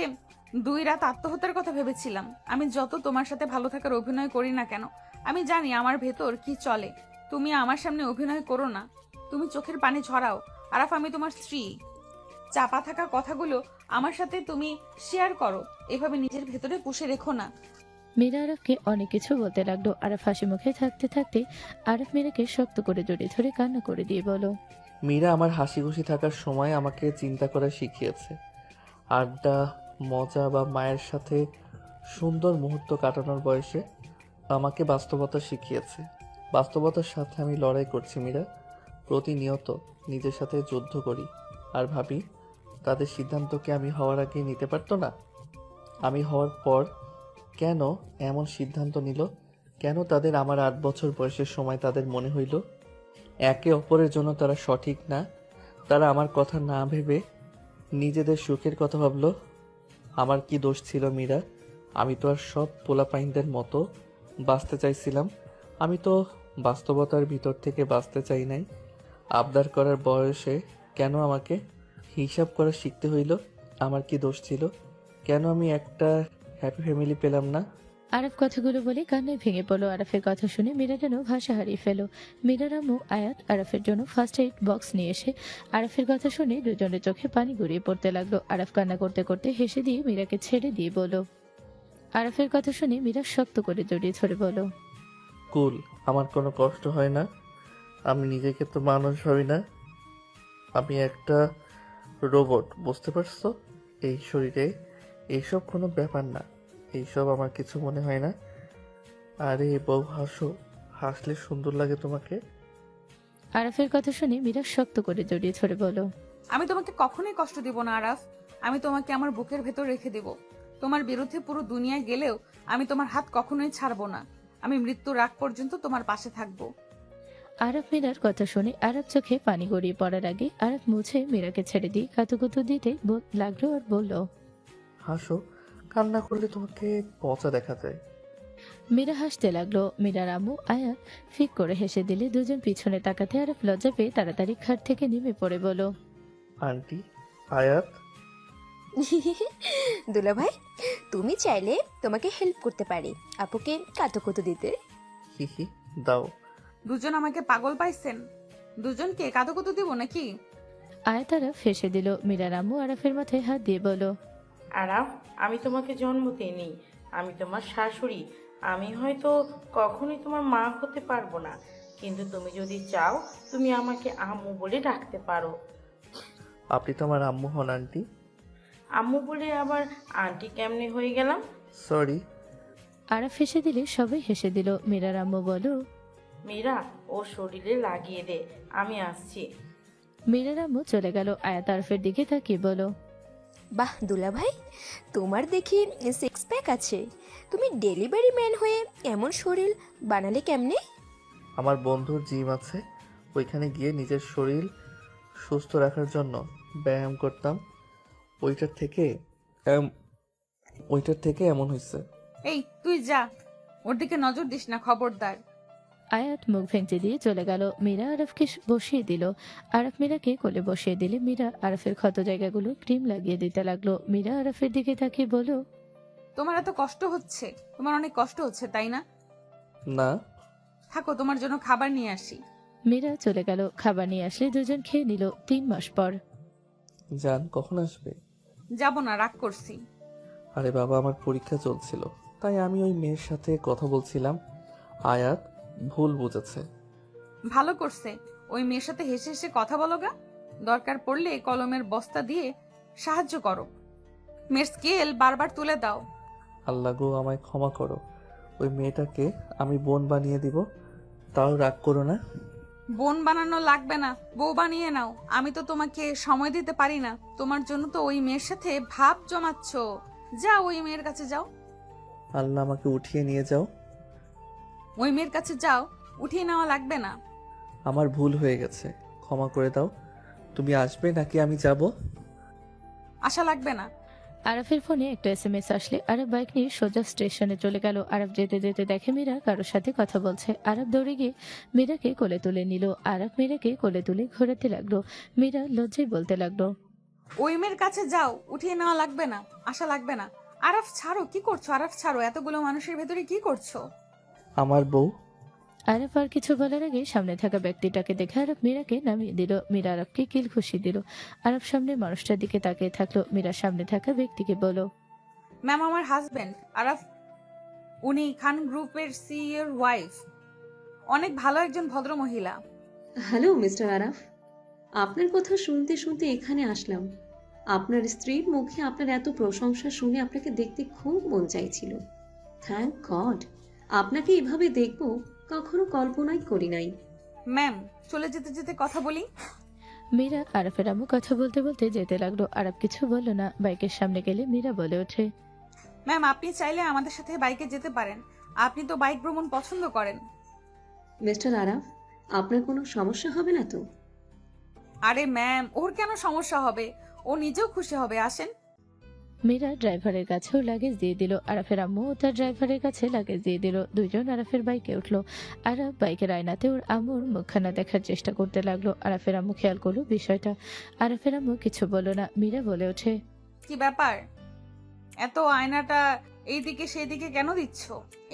2 রাত আত্মহত্যার কথা ভেবেছিলাম। আমি যত তোমার সাথে ভালো থাকার অভিনয় করি না কেন, আমি জানি আমার ভেতর কি চলে। তুমি আমার সামনে অভিনয় করো না, তুমি চোখের পানি ঝরাও। আরাফ, আমি তোমার স্ত্রী। চাপা থাকা কথাগুলো আমার সাথে তুমি শেয়ার করো, এভাবে নিজের ভেতরে পুষে রেখো না। মীরা আরাফকে অনেক কিছু বলতে লাগলো। আরাফ হাসি মুখে থাকতে থাকতে আরাফ মীরাকে শক্ত করে জড়িয়ে ধরে কান্না করে দিয়ে বলো, মীরা আমার হাসি খুশি থাকার সময় আমাকে চিন্তা করা শিখিয়েছে। আড্ডা, মজা বা মায়ের সাথে সুন্দর মুহূর্ত কাটানোর বয়সে আমাকে বাস্তবতা শিখিয়েছে। বাস্তবতার সাথে আমি লড়াই করছি মীরা। প্রতিনিয়ত নিজের সাথে যুদ্ধ করি আর ভাবি, তাদের সিদ্ধান্তকে আমি হওয়ার আগে নিতে পারতো না? আমি হওয়ার পর কেন এমন সিদ্ধান্ত নিল? কেন তাদের আমার 8 বছর বয়সের সময় তাদের মনে হইল একে অপরের জন্য তারা সঠিক না? তারা আমার কথা না ভেবে নিজেদের সুখের কথা ভাবলো। আমার কি দোষ ছিল মীরা? আমি তো আর সব পোলাপাইনদের মতো বাঁচতে চাইছিলাম। আমি তো বাস্তবতার ভিতর থেকে বাঁচতে চাই নাই। আবদার করার বয়সে কেন আমাকে হিসাব করা শিখতে হইল? আমার কি দোষ ছিল? কেন আমি একটা হ্যাপি ফ্যামিলি পেলাম না? আরব কথাগুলো বলে কান্নায় ভেঙে পড়লো। আরাফের কথা শুনে মীরা যেন ভাষা হারিয়ে ফেল। মীরার আম্মু আয়াত আরাফের জন্য ফার্স্ট এইড বক্স নিয়ে এসে আরাফের কথা শুনে দুজনের চোখে পানি গড়িয়ে পড়তে লাগলো। আরাফ কান্না করতে করতে হেসে দিয়ে মীরাকে ছেড়ে দিয়ে বলল। আরাফের কথা শুনে মীরা শক্ত করে জড়িয়ে ধরে বলল, কুল, আমার কোনো কষ্ট হয় না। আমি নিজেকে তো মানুষ ভাবি না, আমি একটা রোবট, বুঝতে পারছো? এই শরীরে এইসব কোনো ব্যাপার না, এইসব আমার কিছু মনে হয় না। আরে বউ, হাসো, হাসলে সুন্দর লাগে তোমাকে। আরাফের কথা শুনে মীরা শক্ত করে জড়িয়ে ধরে বলল, আমি তোমাকে কখনোই কষ্ট দিব না আরাফ। আমি তোমাকে আমার বুকের ভেতর রেখে দিব। তোমার বিরুদ্ধে পুরো দুনিয়া গেলেও আমি তোমার হাত কখনোই ছাড়বো না। আমি মৃত্যুর আগ পর্যন্ত তোমার পাশে থাকবো। আরাফ মীরার কথা শুনে আরাফ চোখে পানি গড়িয়ে পড়ার আগে আরাফ মুছে মীরাকে ছেড়ে দিয়ে কাতুকুতু দিতে লাগলো আর বলল, হাসো, কান্না করলে তোমাকে পচা দেখা যায়। মীরা হাসতে লাগলো। মীরার আম্মু আয়াত ফিক করে হেসে দিলে দুজন পিছনে তাকাতে আরাফ লজ্জা পেয়ে তাড়াতাড়ি খাট থেকে নেমে পড়ে বলো, আন্টি, আয়াত। দুলা ভাই, তুমি চাইলে তোমাকে হেল্প করতে পারি আপুকে কাতুকুতু দিতে। হিহি, দাও। দুজন আমাকে পাগল পাইছেন? দুজনকে কাতুকুতু দিব নাকি? আয়াত আরাফ হেসে দিল। মীরার আম্মু আরাফের মাথায় হাত দিয়ে বলো, আরাফ, আমি তোমাকে জন্ম দিইনি, আমি তোমার শাশুড়ি। আমি হয়তো কখনোই তোমার মা হতে পারবো না, কিন্তু তুমি যদি চাও তুমি আমাকে আম্মু বলে ডাকতে পারো। আপনি তো আমার আম্মু হন আন্টি। আম্মু বলে আবার আন্টি কেমনে হয়ে গেলাম? সরি। আরাফ হেসে দিলে সবাই হেসে দিল। মীরার আম্মু বলো, মীরা, ও শরীরে লাগিয়ে দে, আমি আসছি। মীরার আম্মু চলে গেল। আয়াত আরাফের দিকে তাকিয়ে বলো, বাহ দুলা ভাই, তোমার দেখি সিক্স প্যাক আছে। তুমি ডেলিভারি ম্যান হয়ে এমন শরীর বানালে কেমনে? আমার বন্ধুর জিম আছে, ওইখানে গিয়ে নিজের শরীর সুস্থ রাখার জন্য ব্যায়াম করতাম। ওইটার থেকে এমন হয়েছে। এই তুই যা, ওর দিকে নজর দিস না, খবরদার। আয়াত মুখ ভেঙচে দিয়ে চলে গেল। মীরা আরাফকে বসিয়ে দিল। আরাফ মীরাকে কোলে বসিয়ে দিলে মীরা আরাফের ক্ষত জায়গাগুলো ক্রিম লাগিয়ে দিতে লাগলো। মীরা আরাফের দিকে তাকিয়ে বলো, তোমার এত কষ্ট হচ্ছে? তোমার অনেক কষ্ট হচ্ছে তাই না? না। থাকো, তোমার জন্য খাবার নিয়ে আসি। মীরা চলে গেল। খাবার নিয়ে আসলে দুজন খেয়ে নিল। 3 মাস পর। জান কখন আসবে? যাব না, রাগ করছি। আরে বাবা, আমার পরীক্ষা চলছিল, তাই আমি ওই মেয়ের সাথে কথা বলছিলাম। আয়াত ভুল বুঝেছে। ভালো করছে। ওই মেয়ের সাথে হেসে হেসে কথা বলো গা। দরকার পড়লে কলমের বস্তা দিয়ে সাহায্য করো। মেয়ের স্কেল বারবার তুলে দাও। আল্লাহ গো, আমায় ক্ষমা করো। ওই মেয়েটাকে আমি বোন বানিয়ে দিব, তাও রাগ করো না। বোন বানানো লাগবে না, বউ বানিয়ে নাও। আমি তো তোমাকে সময় দিতে পারি না। তোমার জন্য তো ওই মেয়ের সাথে ভাব জমাচ্ছ। যাও, ওই মেয়ের কাছে যাও। আল্লাহ, আমাকে উঠিয়ে নিয়ে যাও। ওই মেয়ের কাছে যাও, উঠিয়ে নেওয়া লাগবে না। আমার ভুল হয়ে গেছে, ক্ষমা করে দাও। তুমি আসবে নাকি আমি যাব? আশা লাগবে না। আরাফের ফোনে একটা SMS আসলে আরাফ বাইক নিয়ে সোজা স্টেশনে চলে গেল। আরাফ যেতে যেতে দেখে মীরা কারোর সাথে কথা বলছে। আরাফ দৌড়ে গিয়ে মীরাকে কোলে তুলে নিল। আরাফ মীরাকে কোলে তুলে ঘোরাতে লাগলো। মীরা লজ্জায় বলতে লাগলো, ওই মেয়ের কাছে যাও, উঠিয়ে নেওয়া লাগবে না, আশা লাগবে না। আরাফ ছাড়ো, কি করছো? আরাফ ছাড়ো, এতগুলো মানুষের ভেতরে কি করছো? আমার বউ। আরাফ আর কিছু বলার আগে সামনে থাকা ব্যক্তিটাকে দেখে আরাফ মীরাকে নামিয়ে দিল। মীরা আরাফকে কিল খুশি দিল। আরাফ সামনে মানুষটার দিকে তাকিয়ে থাকলো। মীরা সামনে থাকা ব্যক্তিকে বলো, ম্যাম, আমার হাজবেন্ড আরাফ, উনি খান গ্রুপের সিইওর ওয়াইফ। অনেক ভালো একজন ভদ্র মহিলা। হ্যালো মিস্টার আরাফ, আপনার কথা শুনতে শুনতে এখানে আসলাম। আপনার স্ত্রীর মুখে আপনার এত প্রশংসা শুনে আপনাকে দেখতে খুব মন চাইছিল। থ্যাংক গড, আপনাকে এভাবে দেখব কখনো কল্পনাই করি নাই। ম্যাম, চলে যেতে যেতে কথা বলি। মীরা আরাফের আম্মু কথা বলতে বলতে যেতে লাগলো। আরাফ কিছু বলল না। বাইকের সামনে গেলে মীরা বলে ওঠে, ম্যাম, আপনি চাইলে আমাদের সাথে বাইকে যেতে পারেন। আপনি তো বাইক ভ্রমণ পছন্দ করেন। মিস্টার আরাফ, আপনার কোনো সমস্যা হবে না তো? আরে ম্যাম, ওর কেন সমস্যা হবে? ও নিজেও খুশি হবে, আসেন। মীরা ড্রাইভারের কাছেও লাগেজ দিয়ে দিল। আরাফের আম্মু তার ড্রাইভারের কাছে লাগেজ দিয়ে দিল। দুইজন আরাফের বাইকে উঠলো। আরাফ বাইকের আয়নাতে ওর আম্মুর মুখখানা দেখার চেষ্টা করতে লাগলো। আরাফের আম্মু খেয়াল করলো বিষয়টা। আরাফের আম্মু কিছু বলল না। মীরা বলে ওঠে, কি ব্যাপার, এত আয়নাটা এইদিকে সেদিকে কেন দিচ্ছ?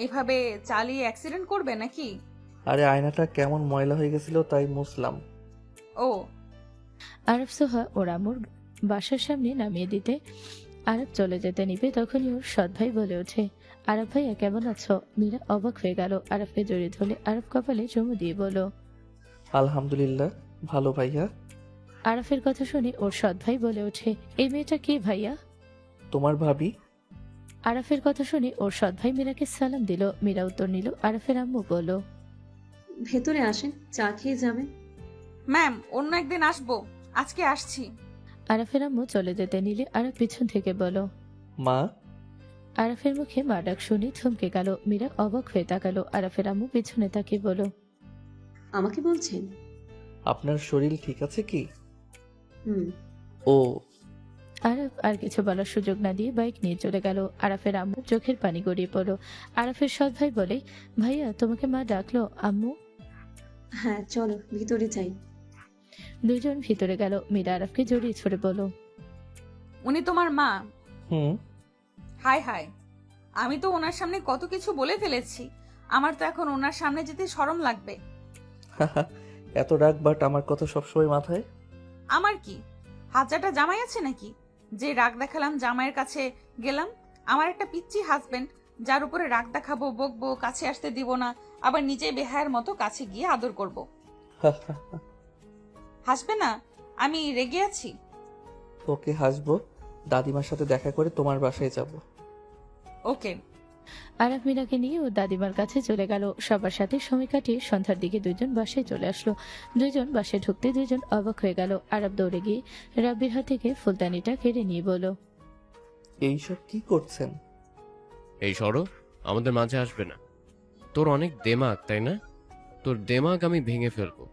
এইভাবে চালিয়ে অ্যাক্সিডেন্ট করবে নাকি? আরে আয়নাটা কেমন ময়লা হয়ে গেছিল তাই মুছলাম। ও। আরাফ সোহা ওর আম্মুর বাসার সামনে নামিয়ে দিতে আরাফ চলে যেতে নিবে, তখনই ওর সৎ ভাই বলে ওঠে, আরাফ ভাইয়া কেমন আছো? মীরা অবাক হয়ে গেল। আরাফকে জড়িয়ে ধরলে আরাফ কপালে চুমু দিয়ে বলল, আলহামদুলিল্লাহ ভালো ভাইয়া। আরাফের কথা শুনে ওর সৎ ভাই বলে ওঠে, এই মেয়েটা কে ভাইয়া? তোমার ভাবি। আরাফের কথা শুনে ওর সৎ ভাই মীরাকে সালাম দিল। মীরা উত্তর নিল। আরাফের আম্মু বলল, ভেতরে আসেন, চা খেয়ে যাবেন। ম্যাম, অন্য একদিন আসবো, আজকে আসছি। আরাফের আম্মু চলে যেতে নিলে আরাফ পিছন থেকে বলো, মা। আরাফের মুখে মা ডাক শুনে থমকে গেল। মীরা অবাক হয়ে তাকালো। আরাফের আম্মু পিছনে তাকে বলো, আমাকে বলছেন? আপনার শরীর ঠিক আছে কি? ও। আরাফ আর কিছু বলার সুযোগ না দিয়ে বাইক নিয়ে চলে গেল। আরাফের আম্মুর চোখের পানি গড়িয়ে পড়ল। আরাফের সৎ ভাই বলে, ভাইয়া তোমাকে মা ডাকলো। আম্মু? হ্যাঁ চলো ভিতরে যাই। দুজন ভিতরে গেল। মীরা আরাফকে জড়িয়ে ছড়ে বলো, উনি তোমার মা? হুম। হাই হাই, আমি তো ওনার সামনে কত কিছু বলে ফেলেছি। আমার তো এখন ওনার সামনে যেতে শরম লাগবে। এত রাগ বাট আমার কথা সবসময় মাথায়। আমার কি হাজারটা জামাই আছে নাকি যে রাগ দেখালাম জামাইয়ের কাছে গেলাম? আমার একটা পিচ্চি হাজবেন্ড, যার উপরে রাগ দেখাবো, বকবো, কাছে আসতে দিব না, আবার নিজে বেহায়ের মতো কাছে গিয়ে আদর করব। হাসবে না? আমি রেগে আছি? ওকে, হাসবো। দাদিমার সাথে দেখা করে তোমার বাসায় যাব। ওকে। আরাফ মীরাকে নিয়ে ওর দাদিমার কাছে চলে গেল। সবার সাথে সময় কাটিয়ে সন্ধ্যার দিকে দুইজন বাসায় চলে আসলো। দুইজন বাসায় ঢুকতে দুইজন অবাক হয়ে গেল। আরাফ দৌড়ে গিয়ে রাব্বির হাত থেকে ফুলদানিটা কেড়ে নিয়ে বলল, এইসব কি করছেন? এই সরো, আমাদের মাঝে আসবে না। তোর অনেক দেমাগ তাই না? তোর দেমাগ আমি ভেঙে ফেলবো।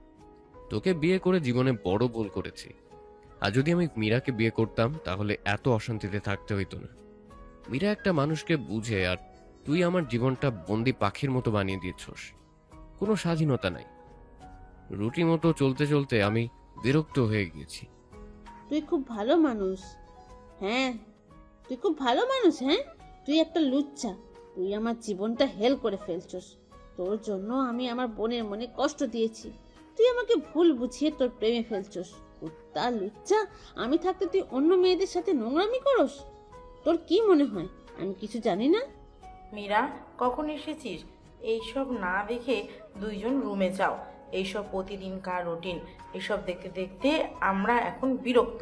তোকে বিয়ে করে জীবনে বড় ভুল করেছি। আর যদি আমি মীরাকে বিয়ে করতাম তাহলে এত অশান্তিতে থাকতে হইতো না। মীরা একটা মানুষকে বুঝে, আর তুই আমার জীবনটা বন্দি পাখির মতো বানিয়ে দিয়েছস। কোনো স্বাধীনতা নাই। রুটি মতো চলতে চলতে আমি বিরক্ত হয়ে গিয়েছি। তুই খুব ভালো মানুষ। হ্যাঁ, তুই খুব ভালো মানুষ। হ্যাঁ, তুই একটা লুচ্চা। তুই আমার জীবনটা হেল করে ফেলছস। তোর জন্য আমি আমার বোনের মনে কষ্ট দিয়েছি। তুই আমাকে ভুল বুঝিয়ে তোর প্রেমে ফেলছস। কুত্তা লুচ্চা, আমি থাকতে তুই অন্য মেয়েদের সাথে নোংরামি করস? তোর কি মনে হয় আমি কিছু জানি না? মীরা, কখন এসেছিস? এইসব না দেখে দুইজন রুমে যাও। এইসব প্রতিদিনকার রুটিন, এসব দেখতে দেখতে আমরা এখন বিরক্ত।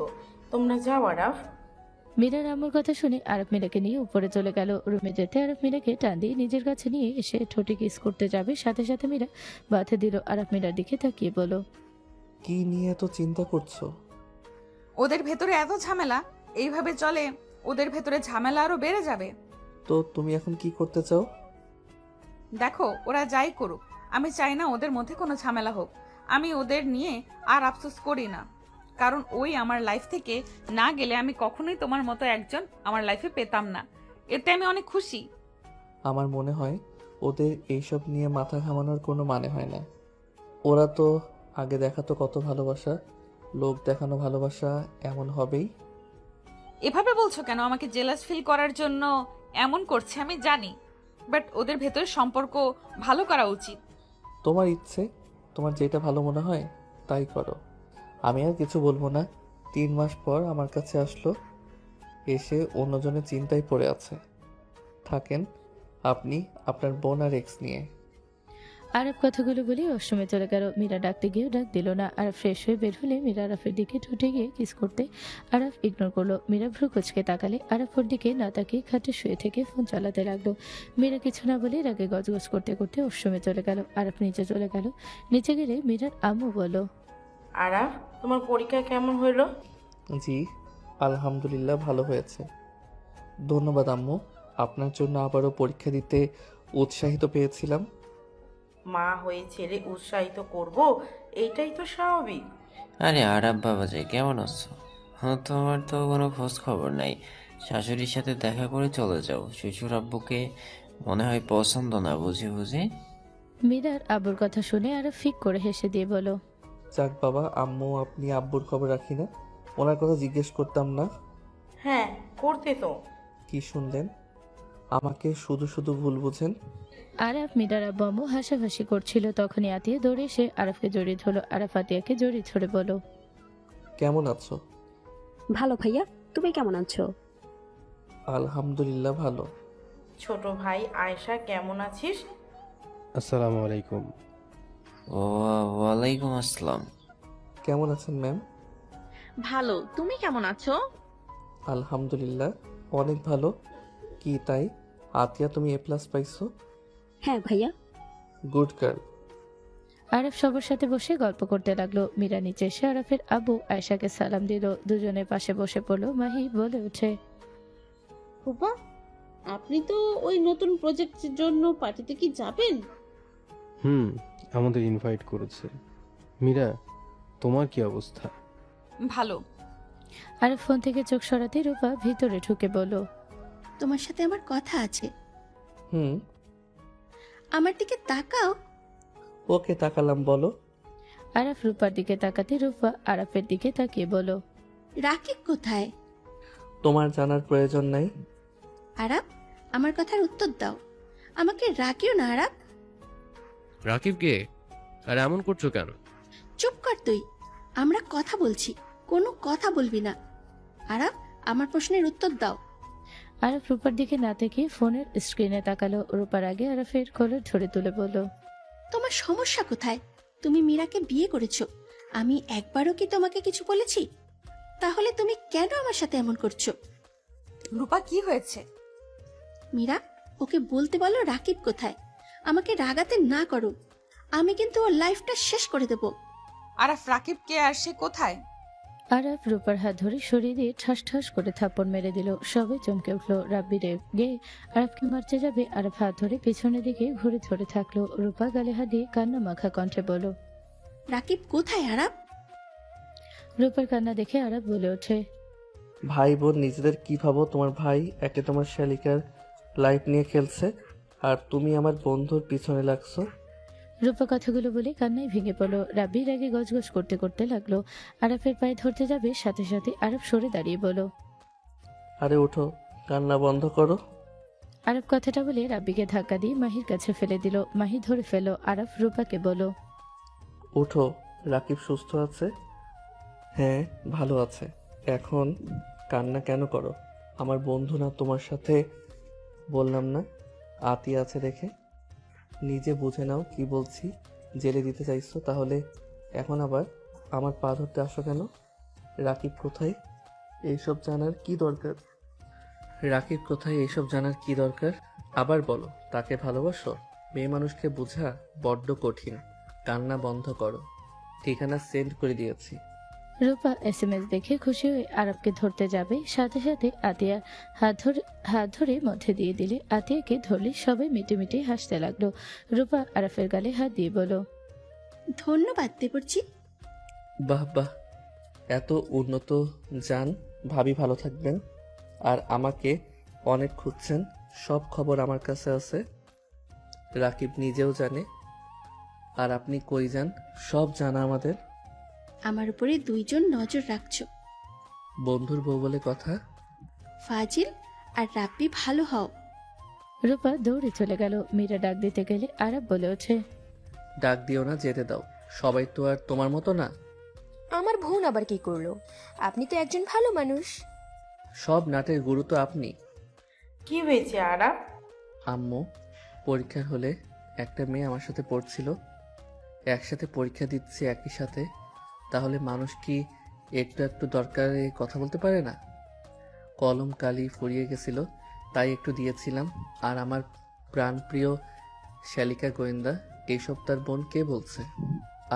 তোমরা যাও আরাফ। মীরার আম্মুর কথা শুনে আরাফ মীরাকে নিয়ে উপরে চলে গেল। রুমে যেতে আরাফ মীরাকে টান দিয়ে নিজের কাছে নিয়ে এসে ঠোঁটে কিস করতে যাবে, সাথে সাথে মীরা বাধা দিল। আরাফ মীরার দিকে তাকিয়ে বলো, কি নিয়ে এত চিন্তা করছো? ওদের ভেতরে এত ঝামেলা, এইভাবে চলে ওদের ভেতরে ঝামেলা আরো বেড়ে যাবে। তো তুমি এখন কি করতে চাও? দেখো, ওরা যাই করুক, আমি চাই না ওদের মধ্যে কোনো ঝামেলা হোক। আমি ওদের নিয়ে আর আফসোস করি না, কারণ ওই আমার লাইফ থেকে না গেলে আমি কখনোই তোমার মতো একজন আমার লাইফে পেতাম না। এতে আমি অনেক খুশি। আমার মনে হয় ওদের এইসব নিয়ে মাথা ঘামানোর কোনো মানে হয় না। ওরা তো আগে দেখাতো কত ভালোবাসা, লোক দেখানো ভালোবাসা এমন হবেই। এভাবে বলছো কেন? আমাকে জেলাস ফিল করার জন্য এমন করছে আমি জানি, বাট ওদের ভেতরে সম্পর্ক ভালো করা উচিত। তোমার ইচ্ছে, তোমার যেটা ভালো মনে হয় তাই করো। আমি আর কিছু বলবো না। 3 মাস পর আমার কাছে আসলো, এসে অন্যজনের চিন্তায় পড়ে আছে। থাকেন আপনি আপনার বোন আর এক্স নিয়ে। আরাফ কথাগুলো বলে ওয়াশরুমে চলে গেল। মীরা ডাকতে গিয়েও ডাক দিল না। আরাফ ফ্রেশ হয়ে বের হলে মীরা আরাফের দিকে ঠোঁটে গিয়ে কিস করতে আরাফ ইগনোর করলো। মীরা ভ্রু কুচকে তাকালে আরাফ ওর দিকে না তাকিয়ে খাটে শুয়ে থেকে ফোন চালাতে লাগলো। মীরা কিছু না বলে রাগে গজগজ করতে করতে ওয়াশরুমে চলে গেল। আরাফ নিচে চলে গেল। নিচে গেলে মীরার আম্মু বলল, আরাফ, তোমার পরীক্ষা কেমন হইলো? জি আলহামদুলিল্লাহ ভালো হয়েছে। ধন্যবাদ আম্মু। আপনার জন্য আবারও পরীক্ষা দিতে উৎসাহিত পেয়েছিলাম। মা হয়ে ছেলে উৎসাহিত করব, এইটাই তো স্বাভাবিক। আরে আরাব বাবাজি, কেমন আছো? হ্যাঁ, তোমার তো কোনো খোঁজ খবর নাই। শাশুড়ির সাথে দেখা করে চলে যাও। শ্বশুর আব্বুকে মনে হয় পছন্দ না, বুঝি বুঝি। মীরার আব্বুর কথা শুনে আরব ফিক করে হেসে দিয়ে বলল, যাক বাবা, আম্মু আপনি আব্বুর খবর রাখি না, ওনার কথা জিজ্ঞেস করতাম না। হ্যাঁ, করতে তো। কি শুনলেন? আমাকে শুধু শুধু ভুল বুঝেন। আরাফ মীরার আব্বু আম্মু হাসাহাসি করছিল। তখনই আতিয়া দৌড়ে এসে আরাফকে জড়িয়ে ধরলো। আরাফ আতিয়াকে জড়িয়ে ধরে বলল, কেমন আছো? ভালো ভাইয়া, তুমি কেমন আছো? আলহামদুলিল্লাহ ভালো। ছোট ভাই আয়েশা, কেমন আছিস? আসসালামু আলাইকুম। ওয়ালাইকুম আসসালাম। কেমন আছেন ম্যাম? ভালো, তুমি কেমন আছো? আলহামদুলিল্লাহ অনেক ভালো। কি তাই আতিয়া, তুমি A+ পাইছো? হ্যাঁ ভাইয়া। Good girl. আরাফ সবার সাথে বসে গল্প করতে লাগলো। মীরা নিচে এসে আরাফের আব্বু আয়েশাকে সালাম দিল। দুজনের পাশে বসে পড়লো। মাহি বলে ওঠে, ফুপা, আপনি তো ওই নতুন প্রজেক্টের জন্য পার্টিতে কি যাবেন? আমাদের ইনভাইট করেছে। মীরা, তোমার কি অবস্থা? ভালো। আরাফ ফোন থেকে চোখ সরাতে রূপা ভিতরে ঢুকে বলল, তোমার সাথে আমার কথা আছে। হুম। আমার দিকে তাকাও। ওকে তাকালাম, বলো। আরাফ রূপার দিকে তাকাতে রূপা আরাফের দিকে তাকিয়ে বলল, রাকিব কোথায়? তোমার জানার প্রয়োজন নাই। আরাব, আমার কথার উত্তর দাও। আমাকে রাখিও না আরাব। রাকিব কে? আর এমন করছো কেন? চুপ কর তুই, আমরা কথা বলছি, কোনো কথা বলবি না। আরাব, আমার প্রশ্নের উত্তর দাও। আরাফ রূপার দিকে না তাকিয়ে ফোনের স্ক্রিনে তাকালো। রূপার আগে আরাফের কলার ধরে তুলে বলল, তোমার সমস্যা কোথায়? তুমি মীরাকে বিয়ে করেছো, আমি একবারও কি তোমাকে কিছু বলেছি? তাহলে তুমি কেন আমার সাথে এমন করছো? রূপা, কি হয়েছে? মীরা, ওকে বলতে বলো রাকিব কোথায়। আমাকে রাগাতে না করো, আমি কিন্তু ওর লাইফটা শেষ করে দেব। আরাফ, রাকিব কে আর সে কোথায়? আরাফ রূপার হাত ধরে সরিয়ে দিয়ে ঠাস ঠাস করে থাপ্পড় মেরে দিল। সবাই চমকে উঠলো। রাব্বি রেগে আরাফকে মারতে যাবে। আরাফ হাত ধরে পেছনের দিকে ঘুরে ধরে থাকলো। রূপা গালে হাত দিয়ে কান্না মাখা কণ্ঠে বলল, রাকিব কোথায় আরাব? রূপার কান্না দেখে আরাফ বলে ওঠে, ভাই বোন নিজেদের কি ভাবো? তোমার ভাই একে তোমার শালিকার লাইফ নিয়ে খেলছে, আর তুমি আমার বন্ধুর পিছনে লাগছো। রূপা কথাগুলো বলে কান্নায় ভেঙে পড়লো। রাব্বি রাগে গজগজ করতে করতে লাগলো। আরাফের পায়ে ধরতে যাবে, সাথে সাথে আরাফ সরে দাঁড়িয়ে বলল, আরে ওঠো, কান্না বন্ধ করো। আরাফ কথাটা বলে রাব্বিকে ধাক্কা দিয়ে মাহির কাছে ফেলে দিল। মাহি ধরে ফেল। আরাফ রূপাকে বলল, ওঠো, রাকিব সুস্থ আছে? হ্যাঁ ভালো আছে। এখন কান্না কেন করো? আমার বন্ধু না তোমার সাথে? বললাম না আতি আছে দেখে। নিজে বুঝে নাও কি বলছি। জেলে দিতে চাইছো, তাহলে এখন আবার আমার পা ধরতে আসো কেন? রাকিব কোথায় এইসব জানার কি দরকার? রাকিব কোথায় এইসব জানার কি দরকার? আবার বলো, তাকে ভালোবাসো? মেয়ে মানুষকে বোঝা বড্ড কঠিন। কান্না বন্ধ করো। ঠিকানা সেন্ড করে দিয়েছি। রূপা SMS দেখে খুশি হয়ে আরাফকে ধরতে যাবে, সাথে সাথে আতিয়া হাত ধরে মধ্যে দিয়ে দিলে। আতিয়াকে ধরলে সবাই মিটে মিটে হাসতে লাগলো। রূপা আরাফের গালে হাত দিয়ে বলল, ধন্যবাদ দেবরজি। বাহ বাহ, এত উন্নত জান। ভাবি ভালো থাকবেন। আর আমাকে অনেক খুঁজছেন, সব খবর আমার কাছে আছে। রাকিব নিজেও জানে। আর আপনি কই যান সব জানা আমাদের। আমার উপরে দুইজন নজর রাখছো। বন্ধুর বউ বলে কথা। ফাজিল আর রাব্বি ভালো হও। রূপা দৌড়ে চলে গেল। মীরা ডাক দিতে গেলে আরাফ বলে ওঠে, ডাক দিও না, যেতে দাও। সবাই তো আর তোমার মতো না। আমার বোন আবার কি করলো? আপনি তো একজন ভালো মানুষ। সব নাটের গুরু তো আপনি। কি হয়েছে আরাফ? আম্মু, পরীক্ষার হলে একটা মেয়ে আমার সাথে পড়ছিল। একসাথে পরীক্ষা দিচ্ছি একই সাথে, তাহলে মানুষ কি একটু একটু দরকারে কথা বলতে পারে না? কলম কালি ফুরিয়ে গেছিল, তাই একটু দিয়েছিলাম। আর আমার প্রাণপ্রিয় শালিকা গোয়েন্দা এইসব তার বোন কে বলছে?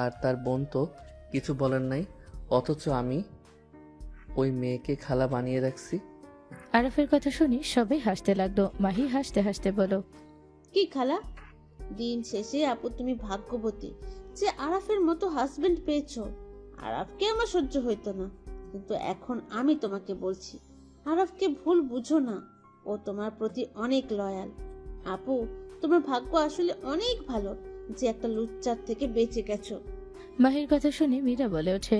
আর তার বোন তো কিছু বলার নাই, অথচ আমি ওই মেয়েকে খালা বানিয়ে রাখছি। আরাফের কথা শুনে সবাই হাসতে লাগলো। মাহি হাসতে হাসতে বলল, কি খালা, দিন শেষে আপু তুমি ভাগ্যবতী যে আরাফের মতো হাজবেন্ড পেয়েছো। আরাফকে আমার সহ্য হইতো না, কিন্তু এখন আমি তোমাকে বলছি, আরাফকে ভুল বুঝো না, ও তোমার প্রতি অনেক লয়াল। আপু, তোমার ভাগ্য আসলে অনেক ভালো যে একটা লুচ্চার থেকে বেঁচে গেছো। মাহির কথা শুনে মীরা বলে ওঠে,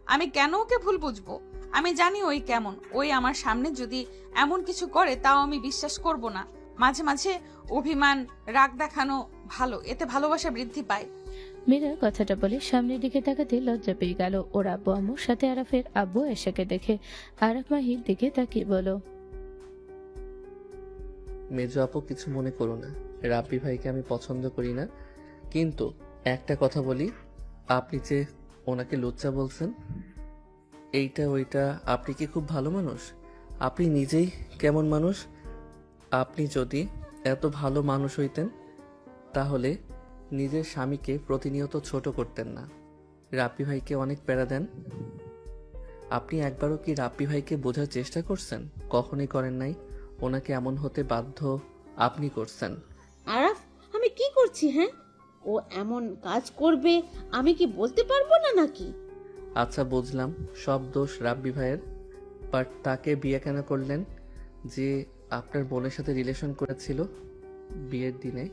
আমি কেন ওকে ভুল বুঝবো? আমি জানি ওই কেমন। ওই আমার সামনে যদি এমন কিছু করে তাও আমি বিশ্বাস করব না। মাঝে মাঝে অভিমান রাগ দেখানো ভালো, এতে ভালোবাসা বৃদ্ধি পায়। মীরা কথাটা বলে সামনের দিকে তাকাতে লজ্জা পেয়ে গেল। ওর আব্বু আম্মুর সাথে আরাফের আব্বু এসাকে দেখে আরাফ মাহির দিকে তাকিয়ে বলো, মেজো আপু কিছু মনে করো না, রাব্বি ভাইকে আমি পছন্দ করি না, কিন্তু একটা কথা বলি, আপনি যে ওনাকে লুচ্চা বলছেন, এইটা ওইটা, আপনি কি খুব ভালো মানুষ? আপনি নিজেই কেমন মানুষ? আপনি যদি এত ভালো মানুষ হইতেন তাহলে নিজের স্বামীকে প্রতিনিয়ত ছোট করতেন না। রাব্বি ভাইকে অনেক প্যারা দেন। আপনি একবারও কি রাব্বি ভাইকে বোঝার চেষ্টা করছেন? কখনোই করেন নাই। ওনাকে এমন হতে বাধ্য আপনি করছেন। আরাফ, আমি কি করছি? হ্যাঁ, ও এমন কাজ করবে আমি কি বলতে পারবো না নাকি? আচ্ছা বুঝলাম, সব দোষ রাব্বি ভাইয়ের, বাট তাকে বিয়ে কেন করলেন? যে আপনার বোনের সাথে রিলেশন করেছিল বিয়ের দিনে,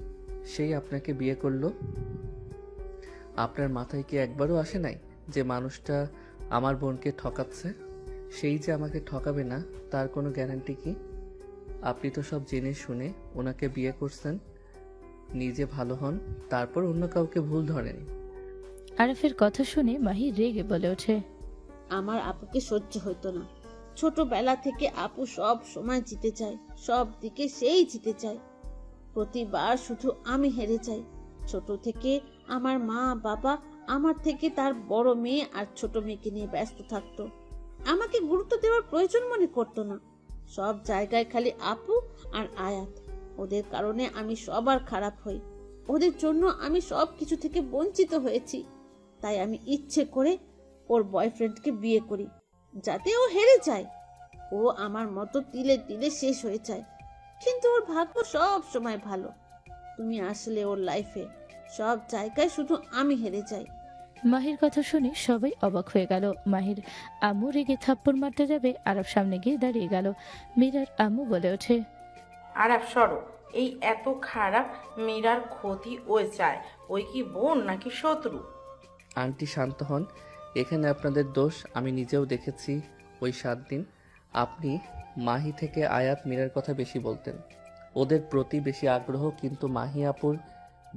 সেই আপনাকে বিয়ে করলো। আপনার মাথায় কি একবারও আসে নাই যে মানুষটা আমার বোনকে ঠকাচ্ছে? সেই যে আমাকে ঠকাবে না তার কোনো গ্যারান্টি কি? আপনি তো সব জেনে শুনে ওনাকে বিয়ে করছেন। নিজে ভালো হন, তারপর অন্য কাউকে ভুল ধরেন। আরাফের কথা শুনে মাহি রেগে বলে ওঠে, আমার আপুকে সহ্য হইতো না। ছোটবেলা থেকে আপু সব সময় জিতে চায়, সব দিকে সেই জিতে চায়। প্রতিবার শুধু আমি হেরে যাই। ছোট থেকে আমার মা বাবা আমার থেকে তার বড় মেয়ে আর ছোট মেয়েকে নিয়ে ব্যস্ত থাকতো। আমাকে গুরুত্ব দেওয়ার প্রয়োজন মনে করতো না। সব জায়গায় খালি আপু আর আয়াত। ওদের কারণে আমি সবার খারাপ হই। ওদের জন্য আমি সব কিছু থেকে বঞ্চিত হয়েছি। তাই আমি ইচ্ছে করে ওর বয়ফ্রেন্ডকে বিয়ে করি, যাতে ও হেরে যায়। ও আমার মতো তিলে তিলে শেষ হয়ে যায়। কিন্তু ওর ভাগ্য সব সময় ভালো। তুমি আসলে ওর লাইফে সব জায়গায় শুধু আমি হেরে যাই। মাহির কথা শুনে সবাই অবাক হয়ে গেল। মাহির আম্মু রেগে থাপ্পড় মারতে যাবে, আরাফ সামনে গিয়ে দাঁড়িয়ে গেল। মীরার আম্মু বলে ওঠে, আরাফ সরো, এই এত খারাপ মীরার ক্ষতি ও চায়। ওই কি বোন নাকি শত্রু? আন্টি শান্ত হন, এখানে আপনাদের দোষ আমি নিজেও দেখেছি। ওই 7 দিন আপনি মাহি থেকে আয়াত মীরার কথা বেশি বলতেন, ওদের প্রতি বেশি আগ্রহ, কিন্তু মাহি আপুর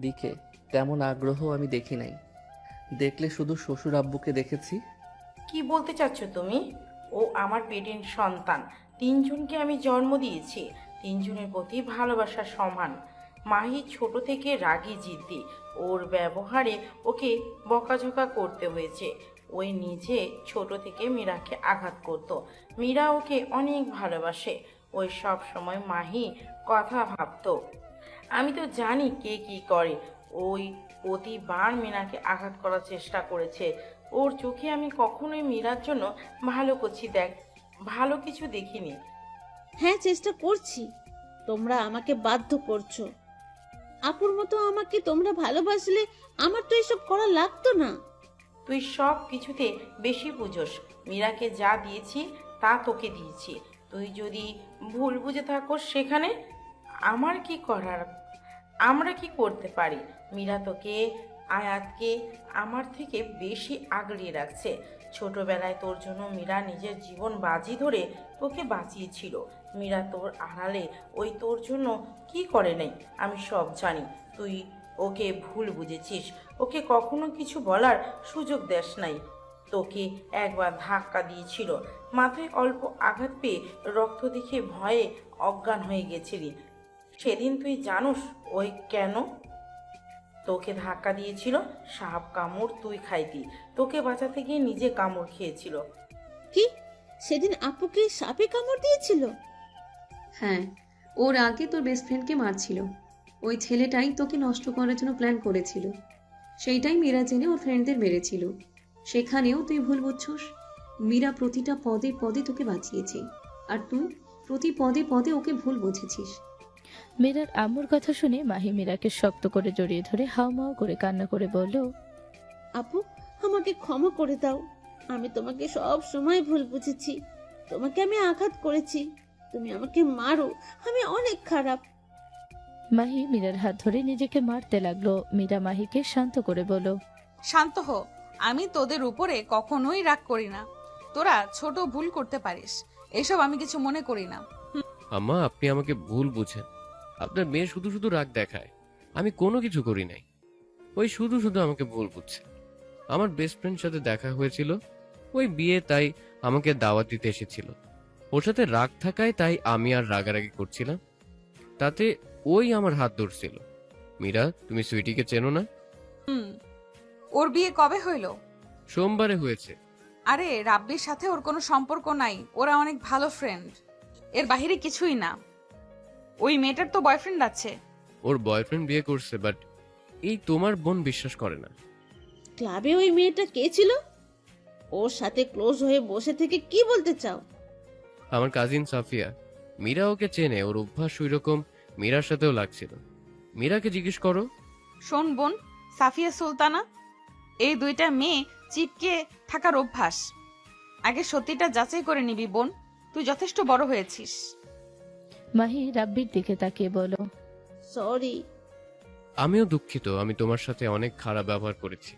দিকে তেমন আগ্রহ আমি দেখি নাই। দেখলে শুধু শ্বশুর আব্বুকে দেখেছি। কি বলতে চাচ্ছ তুমি? ও আমার পেটের সন্তান। 3 জনকে আমি জন্ম দিয়েছি। 3 জনের প্রতি ভালোবাসা সমান। মাহি ছোট থেকে রাগী জিদ্দি। ওর ব্যবহারে ওকে বকাঝকা করতে হয়েছে। ওই নিজে ছোট থেকে মীরাকে আঘাত করত। মীরা ওকে অনেক ভালোবাসে। ওই সব সময় মাহি কথা ভাবতো। আমি তো জানি কে কি করে। ওই প্রতিবার মীরাকে আঘাত করার চেষ্টা করেছে। ওর চোখে আমি কখনোই মীরার জন্য ভালো কিছু দেখিনি। হ্যাঁ, চেষ্টা করছি। তোমরা আমাকে বাধ্য করছো। আপুর মতো আমাকে তোমরা ভালোবাসলে আমার তো এসব করা লাগতো না। তুই সব কিছুতে বেশি বুঝোস। মীরাকে যা দিয়েছি তা তোকে দিয়েছি। তুই যদি ভুল বুঝে থাকোস সেখানে আমার কি করার? আমরা কি করতে পারি? মীরা তোকে, আয়াতকে আমার থেকে বেশি আগলিয়ে রাখছে। ছোটবেলায় তোর জন্য মীরা নিজের জীবন বাজি ধরে তোকে বাঁচিয়েছিল। মীরা তোর আড়ালে ওই তোর জন্য কি করে নাই আমি সব জানি। তুই ওকে ভুল বুঝেছিস। ওকে কখনো কিছু বলার সুযোগ দেস নাই। তোকে একবার ধাক্কা দিয়েছিল, মাথায় অল্প আঘাত পেয়ে রক্ত দেখে ভয়ে অজ্ঞান হয়ে গেছিলি। সেদিন তুই জানোস ওই কেন তোকে ধাক্কা দিয়েছিল? সাপ কামড় তুই খাইতি। তোকে বাঁচাতে গিয়ে নিজে কামড় খেয়েছিল। কি সেদিন আপুকে সাপে কামড় দিয়েছিল? হ্যাঁ, ওর আগে তোর বেস্ট ফ্রেন্ডকে মারছিল। ওই ছেলেটাই তোকে নষ্ট করার জন্য প্ল্যান করেছিল। সেইটাই মীরা জেনে ওর ফ্রেন্ডদের মেরেছিল। সেখানেও তুই ভুল বুঝছস। মীরা প্রতিটা পদে পদে তোকে বাঁচিয়েছে, আর তুই প্রতি পদে পদে ওকে ভুল বুঝেছিস। মীরার আম্মুর কথা শুনে মাহি মীরাকে শক্ত করে জড়িয়ে ধরে হাউমাউ করে কান্না করে বলল, আপু, আমাকে ক্ষমা করে দাও। আমি তোমাকে সব সময় ভুল বুঝেছি। তোমাকে আমি আঘাত করেছি। তুমি আমাকে মারো, আমি অনেক খারাপ। মাহি মীরার হাত ধরে নিজেকে মারতে লাগলো। মীরা মাহিকে শান্ত করে বলল, শান্ত হো, আমি তোদের উপরে কখনোই রাগ করি না। তোরা ছোট ভুল করতে পারিস, এসব আমি কিছু মনে করি না। আম্মা, আপনি আমাকে ভুল বুঝেন। আপনার মেয়ে শুধু শুধু রাগ দেখায়, আমি কোনো কিছু করি নাই। ওই শুধু শুধু আমাকে ভুল বুঝছে। আমার বেস্ট ফ্রেন্ড সাথে দেখা হয়েছিল, ওই বিয়ে, তাই আমাকে দাওয়াত দিতে এসেছিল। ওর সাথে রাগ থাকায় তাই আমি আর রাগারাগি করছিলাম, তাতে ওই আমার হাত ধরছিল। মীরা, তুমি সুইটিকে চেনো না? ওর বিয়ে কবে হইলো? সোমবারে হয়েছে। আরে রাব্বির সাথে ওর কোনো সম্পর্ক নাই, ওরা অনেক ভালো ফ্রেন্ড, এর বাহিরে কিছুই না। ওই মেয়েটার তো বয়ফ্রেন্ড আছে। ওর বয়ফ্রেন্ড বিয়ে করছে, বাট এই তোমার বোন বিশ্বাস করে না। ক্লাবে ওই মেয়েটা কে ছিল? ওর সাথে ক্লোজ হয়ে বসে থেকে কি বলতে চাও? আমার কাজিন সাফিয়া। মীরা ওকে চেনে, ওর অভ্যাস ওই রকম মীরার সাথেও লাগছিল। মীরাকে জিজ্ঞেস করো। শোন বোন, সাফিয়া সুলতানা, এই দুইটা মেয়ে চিপকে থাকার অভ্যাস। আগে সত্যিটা যাচাই করে নিবি বোন, তুই যথেষ্ট বড় হয়েছিস। মাহি রাব্বির দিকে তাকিয়ে বলল, সরি। আমিও দুঃখিত, আমি তোমার সাথে অনেক খারাপ ব্যবহার করেছি।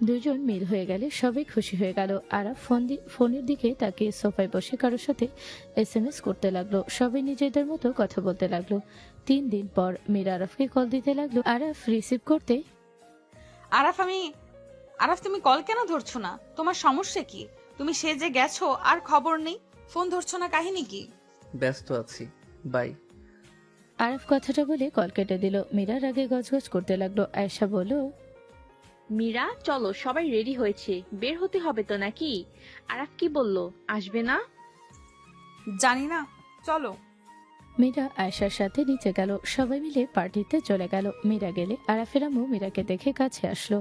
দুজন মিল হয়ে গেলে সবাই খুশি হয়ে গেল। আর ফোনের দিকে তাকিয়ে সোফায় বসে কারোর সাথে SMS করতে লাগলো। সবাই নিজেদের মতো কথা বলতে লাগলো। 3 দিন পর মীরা আরাফকে কল দিতে লাগলো। আরাফ রিসিভ করতে, আরাফ তুমি কল কেন ধরছো না? তোমার সমস্যা কি? তুমি সেজে গেছো আর খবর নেই, ফোন ধরছো না, কাহিনী কি? ব্যস্ত আছি, বাই। আরাফ কথাটা বলে কল কেটে দিল। মীরা রাগে গজগজ করতে লাগলো। আয়েশা বলল, মীরা চলো, সবাই রেডি হয়েছে, বের হতে হবে তো নাকি? আরাফ কি বললো, আসবে না? জানি না, চলো। মীরা আয়েশার সাথে নিচে গেল। সবাই মিলে পার্টিতে চলে গেল। মীরা গেলে আরাফের আম্মু মীরাকে দেখে কাছে আসলো।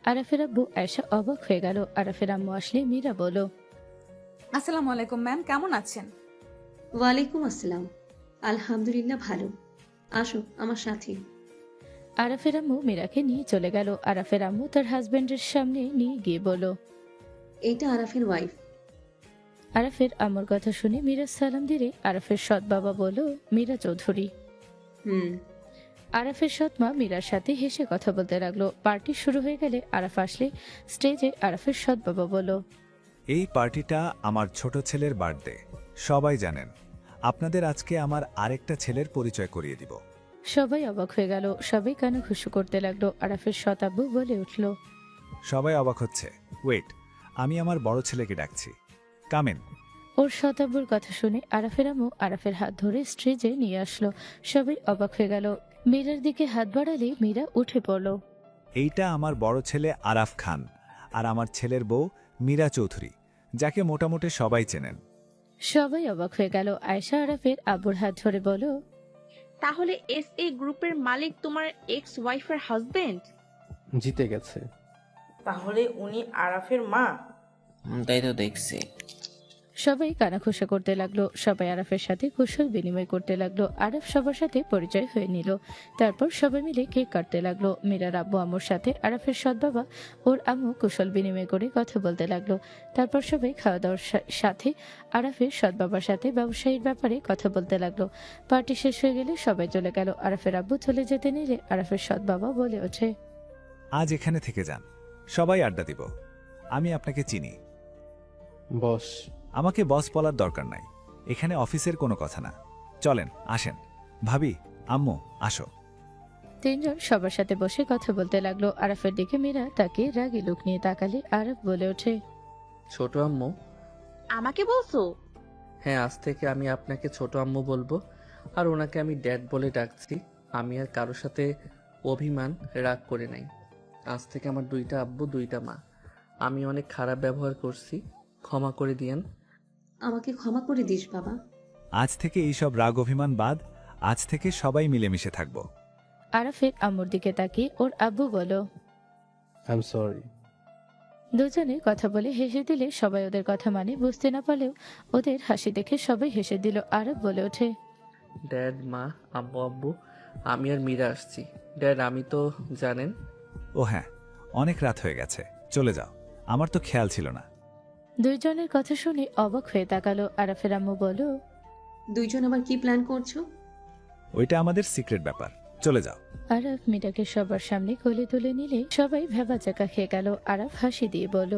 আরাফের আব্বু আয়েশা অবাক হয়ে গেল। আরাফের আম্মু আসলে মীরা বলল, আসসালামু আলাইকুম ম্যাম, কেমন আছেন? ওয়ালাইকুম আসসালাম, আলহামদুলিল্লাহ ভালো। আসো আমার সাথে। আরাফের আম্মু মীরাকে নিয়ে চলে গেল। আরাফের আম্মু তার হাজবেন্ডের সামনে নিয়ে গিয়ে বলল, এইটা আরাফের ওয়াইফ। আরাফের আম্মুর কথা শুনে মীরা সালাম দিলে আরাফের সৎ বাবা বলল, মীরা চৌধুরী। আরাফের সৎ মা মীরার সাথে হেসে কথা বলতে লাগলো। পার্টি শুরু হয়ে গেলে আরাফ আসলে স্টেজে আরাফের সৎ বাবা বলল, এই পার্টিটা আমার ছোট ছেলের বার্থডে, সবাই জানেন। আপনাদের আজকে আমার আরেকটা ছেলের পরিচয় করিয়ে দিব। সবাই অবাক হয়ে গেল। সবাই কানাঘুষো করতে লাগলো। আরাফের সৎ আব্বু বলে উঠল, সবাই অবাক হচ্ছে। ওয়েট, আমি আমার বড় ছেলেকে ডাকছি, কামেন। ওর সৎ আব্বুর কথা শুনে আরাফের আম্মু আরাফের হাত ধরে স্টেজে নিয়ে আসলো। সবাই অবাক হয়ে গেল। মীরার দিকে হাত বাড়ালে মীরা উঠে পড়ল। এইটা আমার বড় ছেলে আরাফ খান, আর আমার ছেলের বউ মীরা চৌধুরী, যাকে মোটামুটি সবাই চেনেন। সবাই অবাক হয়ে গেল। আয়েশা আরাফের আব্বুর হাত ধরে বলল, তাহলে SA গ্রুপের মালিক তোমার এক্স ওয়াইফের হাজবেন্ড? জিতে গেছে। তাহলে উনি আরাফের মা? তাই তো দেখছি। সবাই কানাঘুষা করতে লাগলো। সবাই আরাফের সাথে কুশল বিনিময় করতে লাগলো। আরাফ সবার সাথে পরিচয় হয়ে নিল। তারপর সবাই মিলে কেক কাটতে লাগলো। মীরার আব্বু আম্মুর সাথে আরাফের সৎ বাবা ওর আম্মু কুশল বিনিময় করে কথা বলতে লাগলো। তারপর সবাই খাওয়া দাওয়ার সাথে আরাফের সৎ বাবার সাথে ব্যবসায়ীর ব্যাপারে কথা বলতে লাগলো। পার্টি শেষ হয়ে গেলে সবাই চলে গেল। আরাফের আব্বু চলে যেতে নিলে আরাফের সৎ বাবা বলে ওঠে, আজ এখানে থেকে যান, সবাই আড্ডা দিব। আমি আপনাকে চিনি। বস। আমাকে বস বলার দরকার নাই, এখানে অফিসের কোনো কথা না। চলেন, আসেন। ভাবি, আম্মু, আসো। তিনজন সবার সাথে বসে কথা বলতে লাগলো। আরাফের দিকে মীরা তাকে রাগী লুক নিয়ে তাকালে আরাফ বলে ওঠে, ছোট আম্মু। আমাকে বলছো? হ্যাঁ, আজ থেকে আমি আপনাকে ছোট আম্মু বলবো, আর ওনাকে আমি ড্যাড বলে ডাকছি। আমি আর কারোর সাথে অভিমান রাগ করে নাই। আজ থেকে আমার 2টা আব্বু 2টা মা। আমি অনেক খারাপ ব্যবহার করছি, ক্ষমা করে দিয়েন। আমাকে ক্ষমা করে দিস বাবা। আজ থেকে এইসব রাগ অভিমান বাদ, আজ থেকে সবাই মিলেমিশে থাকবো। আরাফের আম্মুর দিকে তাকিয়ে ওর আব্বু বলো, আই এম সরি। দুজনে কথা বলে হেসে দিলে সবাই ওদের কথা মানে বুঝতে না পারলেও ওদের হাসি দেখে সবাই হেসে দিল। আরব বলে ওঠে, ড্যাড, মা, আব্বু আব্বু, আমি আর মীরা আসছি। ড্যাড, আমি তো জানেন। ও হ্যাঁ, অনেক রাত হয়ে গেছে, চলে যাও, আমার তো খেয়াল ছিল না। দুইজনের কথা শুনে অবাক হয়ে তাকালো। আরাফের আম্মু বলল, দুইজন আবার কি প্ল্যান করছো? ওইটা আমাদের সিক্রেট ব্যাপার, চলে যাও। আরাফ মীরাকে সবার সামনে কোলে তুলে নিলে সবাই ভেবাচাকা খেয়ে গেল। আরাফ হাসি দিয়ে বলল,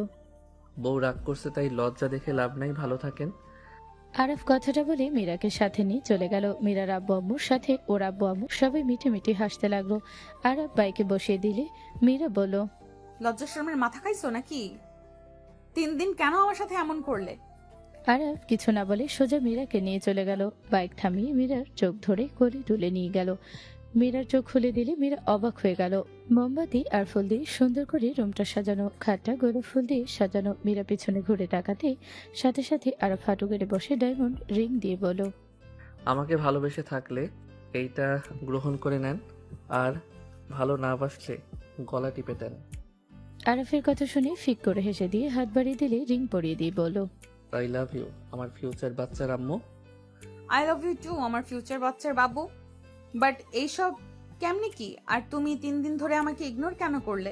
বউ রাগ করছে তাই লজ্জা দেখে লাভ নাই, ভালো থাকেন। আরাফ কথাটা বলে মীরাকে সাথে নিয়ে চলে গেল। মীরার আব্বু আম্মুর সাথে ওর আব্বু আম্মু সবাই মিঠে মিঠে হাসতে লাগলো। আরাফ বাইকে বসিয়ে দিলে মীরা বলল, লজ্জা শর্মের মাথা খাইছো নাকি? 3 দিন কেন আমার সাথে এমন করলে? আরাফ কিছু না বলে সোজা মীরাকে নিয়ে চলে গেল। বাইক থামিয়ে মীরার চোখ ধরে কোলে তুলে নিয়ে গেল। মীরার চোখ খুলে দিলে মীরা অবাক হয়ে গেল। মোমবাতি আর ফুল দিয়ে সুন্দর করে রুমটা সাজানো, খাটটা গোলাপ ফুল দিয়ে সাজানো। মীরা পিছনে ঘুরে তাকাতে সাথে সাথে আরাফ হাঁটু গেড়ে বসে ডায়মন্ড রিং দিয়ে বলল, আমাকে ভালোবেসে থাকলে এইটা গ্রহণ করে নেন, আর ভালো না বাসলে গলা টিপে দেন। আরাফের কথা শুনে ফিক করে হেসে দিয়ে হাত বাড়িয়ে দিলে রিং পরিয়ে দিয়ে বলল, আই লাভ ইউ আমার ফিউচার বাচ্চার আম্মু। আই লাভ ইউ টু আমার ফিউচার বাচ্চার বাবু। বাট এইসব কেমনি কি? আর তুমি 3 দিন ধরে আমাকে ইগনোর কেন করলে?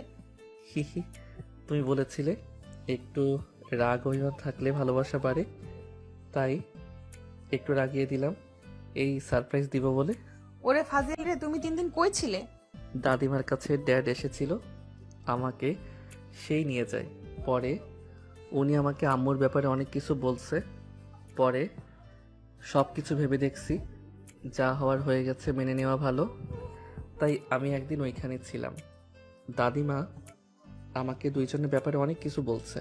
হিহি, তুমি বলেছিলে একটু রাগ অভিমান থাকলে ভালোবাসা বাড়ে, তাই একটু রাগিয়ে দিলাম এই সারপ্রাইজ দিব বলে। ওরে ফাজিল রে, তুমি 3 দিন কই ছিলে? দাদিমার কাছে ড্যাড এসেছিল, আমাকে সেই নিয়ে যায়। পরে উনি আমাকে আম্মুর ব্যাপারে অনেক কিছু বলছে। পরে সব কিছু ভেবে দেখছি যা হওয়ার হয়ে গেছে, মেনে নেওয়া ভালো। তাই আমি একদিন ওইখানে ছিলাম। দাদিমা আমাকে দুইজনের ব্যাপারে অনেক কিছু বলছে,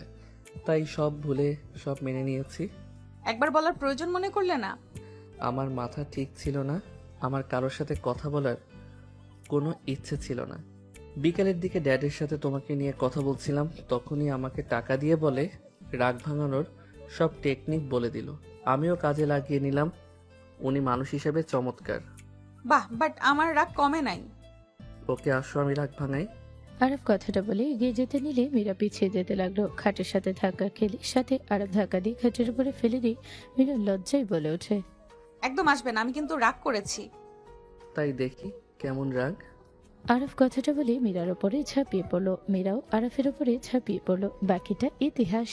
তাই সব ভুলে সব মেনে নিয়েছি। একবার বলার প্রয়োজন মনে করলে না? আমার মাথা ঠিক ছিল না, আমার কারোর সাথে কথা বলার কোনো ইচ্ছে ছিল না। বিকালের দিকে ড্যাডের সাথে তোমাকে নিয়ে কথা বলছিলাম, তখনই আমাকে টাকা দিয়ে বলে রাগ ভাঙানোর সব টেকনিক বলে দিল। আমিও কাজে লাগিয়ে নিলাম। উনি মানুষ হিসেবে চমৎকার। বাহ, বাট আমার রাগ কমে নাই। ওকে আসো, আমি রাগ ভাঙাই। আরব কথাটা বলে এগিয়ে যেতে নিলে মীরা পিছিয়ে যেতে লাগলো। খাটের সাথে ধাক্কা খেলে সাথে আরব ধাক্কা দিয়ে খাটের উপরে ফেলে দিয়ে মীরা লজ্জায় বলে ওঠে, একদম আসবে না, আমি কিন্তু রাগ করেছি। তাই দেখি কেমন রাগ। আরব কথাটা বলে মীরার ওপরে ঝাঁপিয়ে পড়লো। মীরাও আরফের ওপরে ঝাঁপিয়ে পড়লো। বাকিটা ইতিহাস।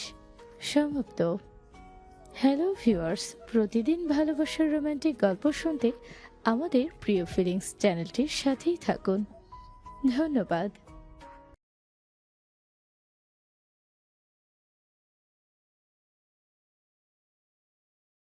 সমাপ্ত। হ্যালো ভিউয়ার্স, প্রতিদিন ভালোবাসার রোমান্টিক গল্প শুনতে আমাদের প্রিয় ফিলিংস চ্যানেলটির সাথেই থাকুন। ধন্যবাদ।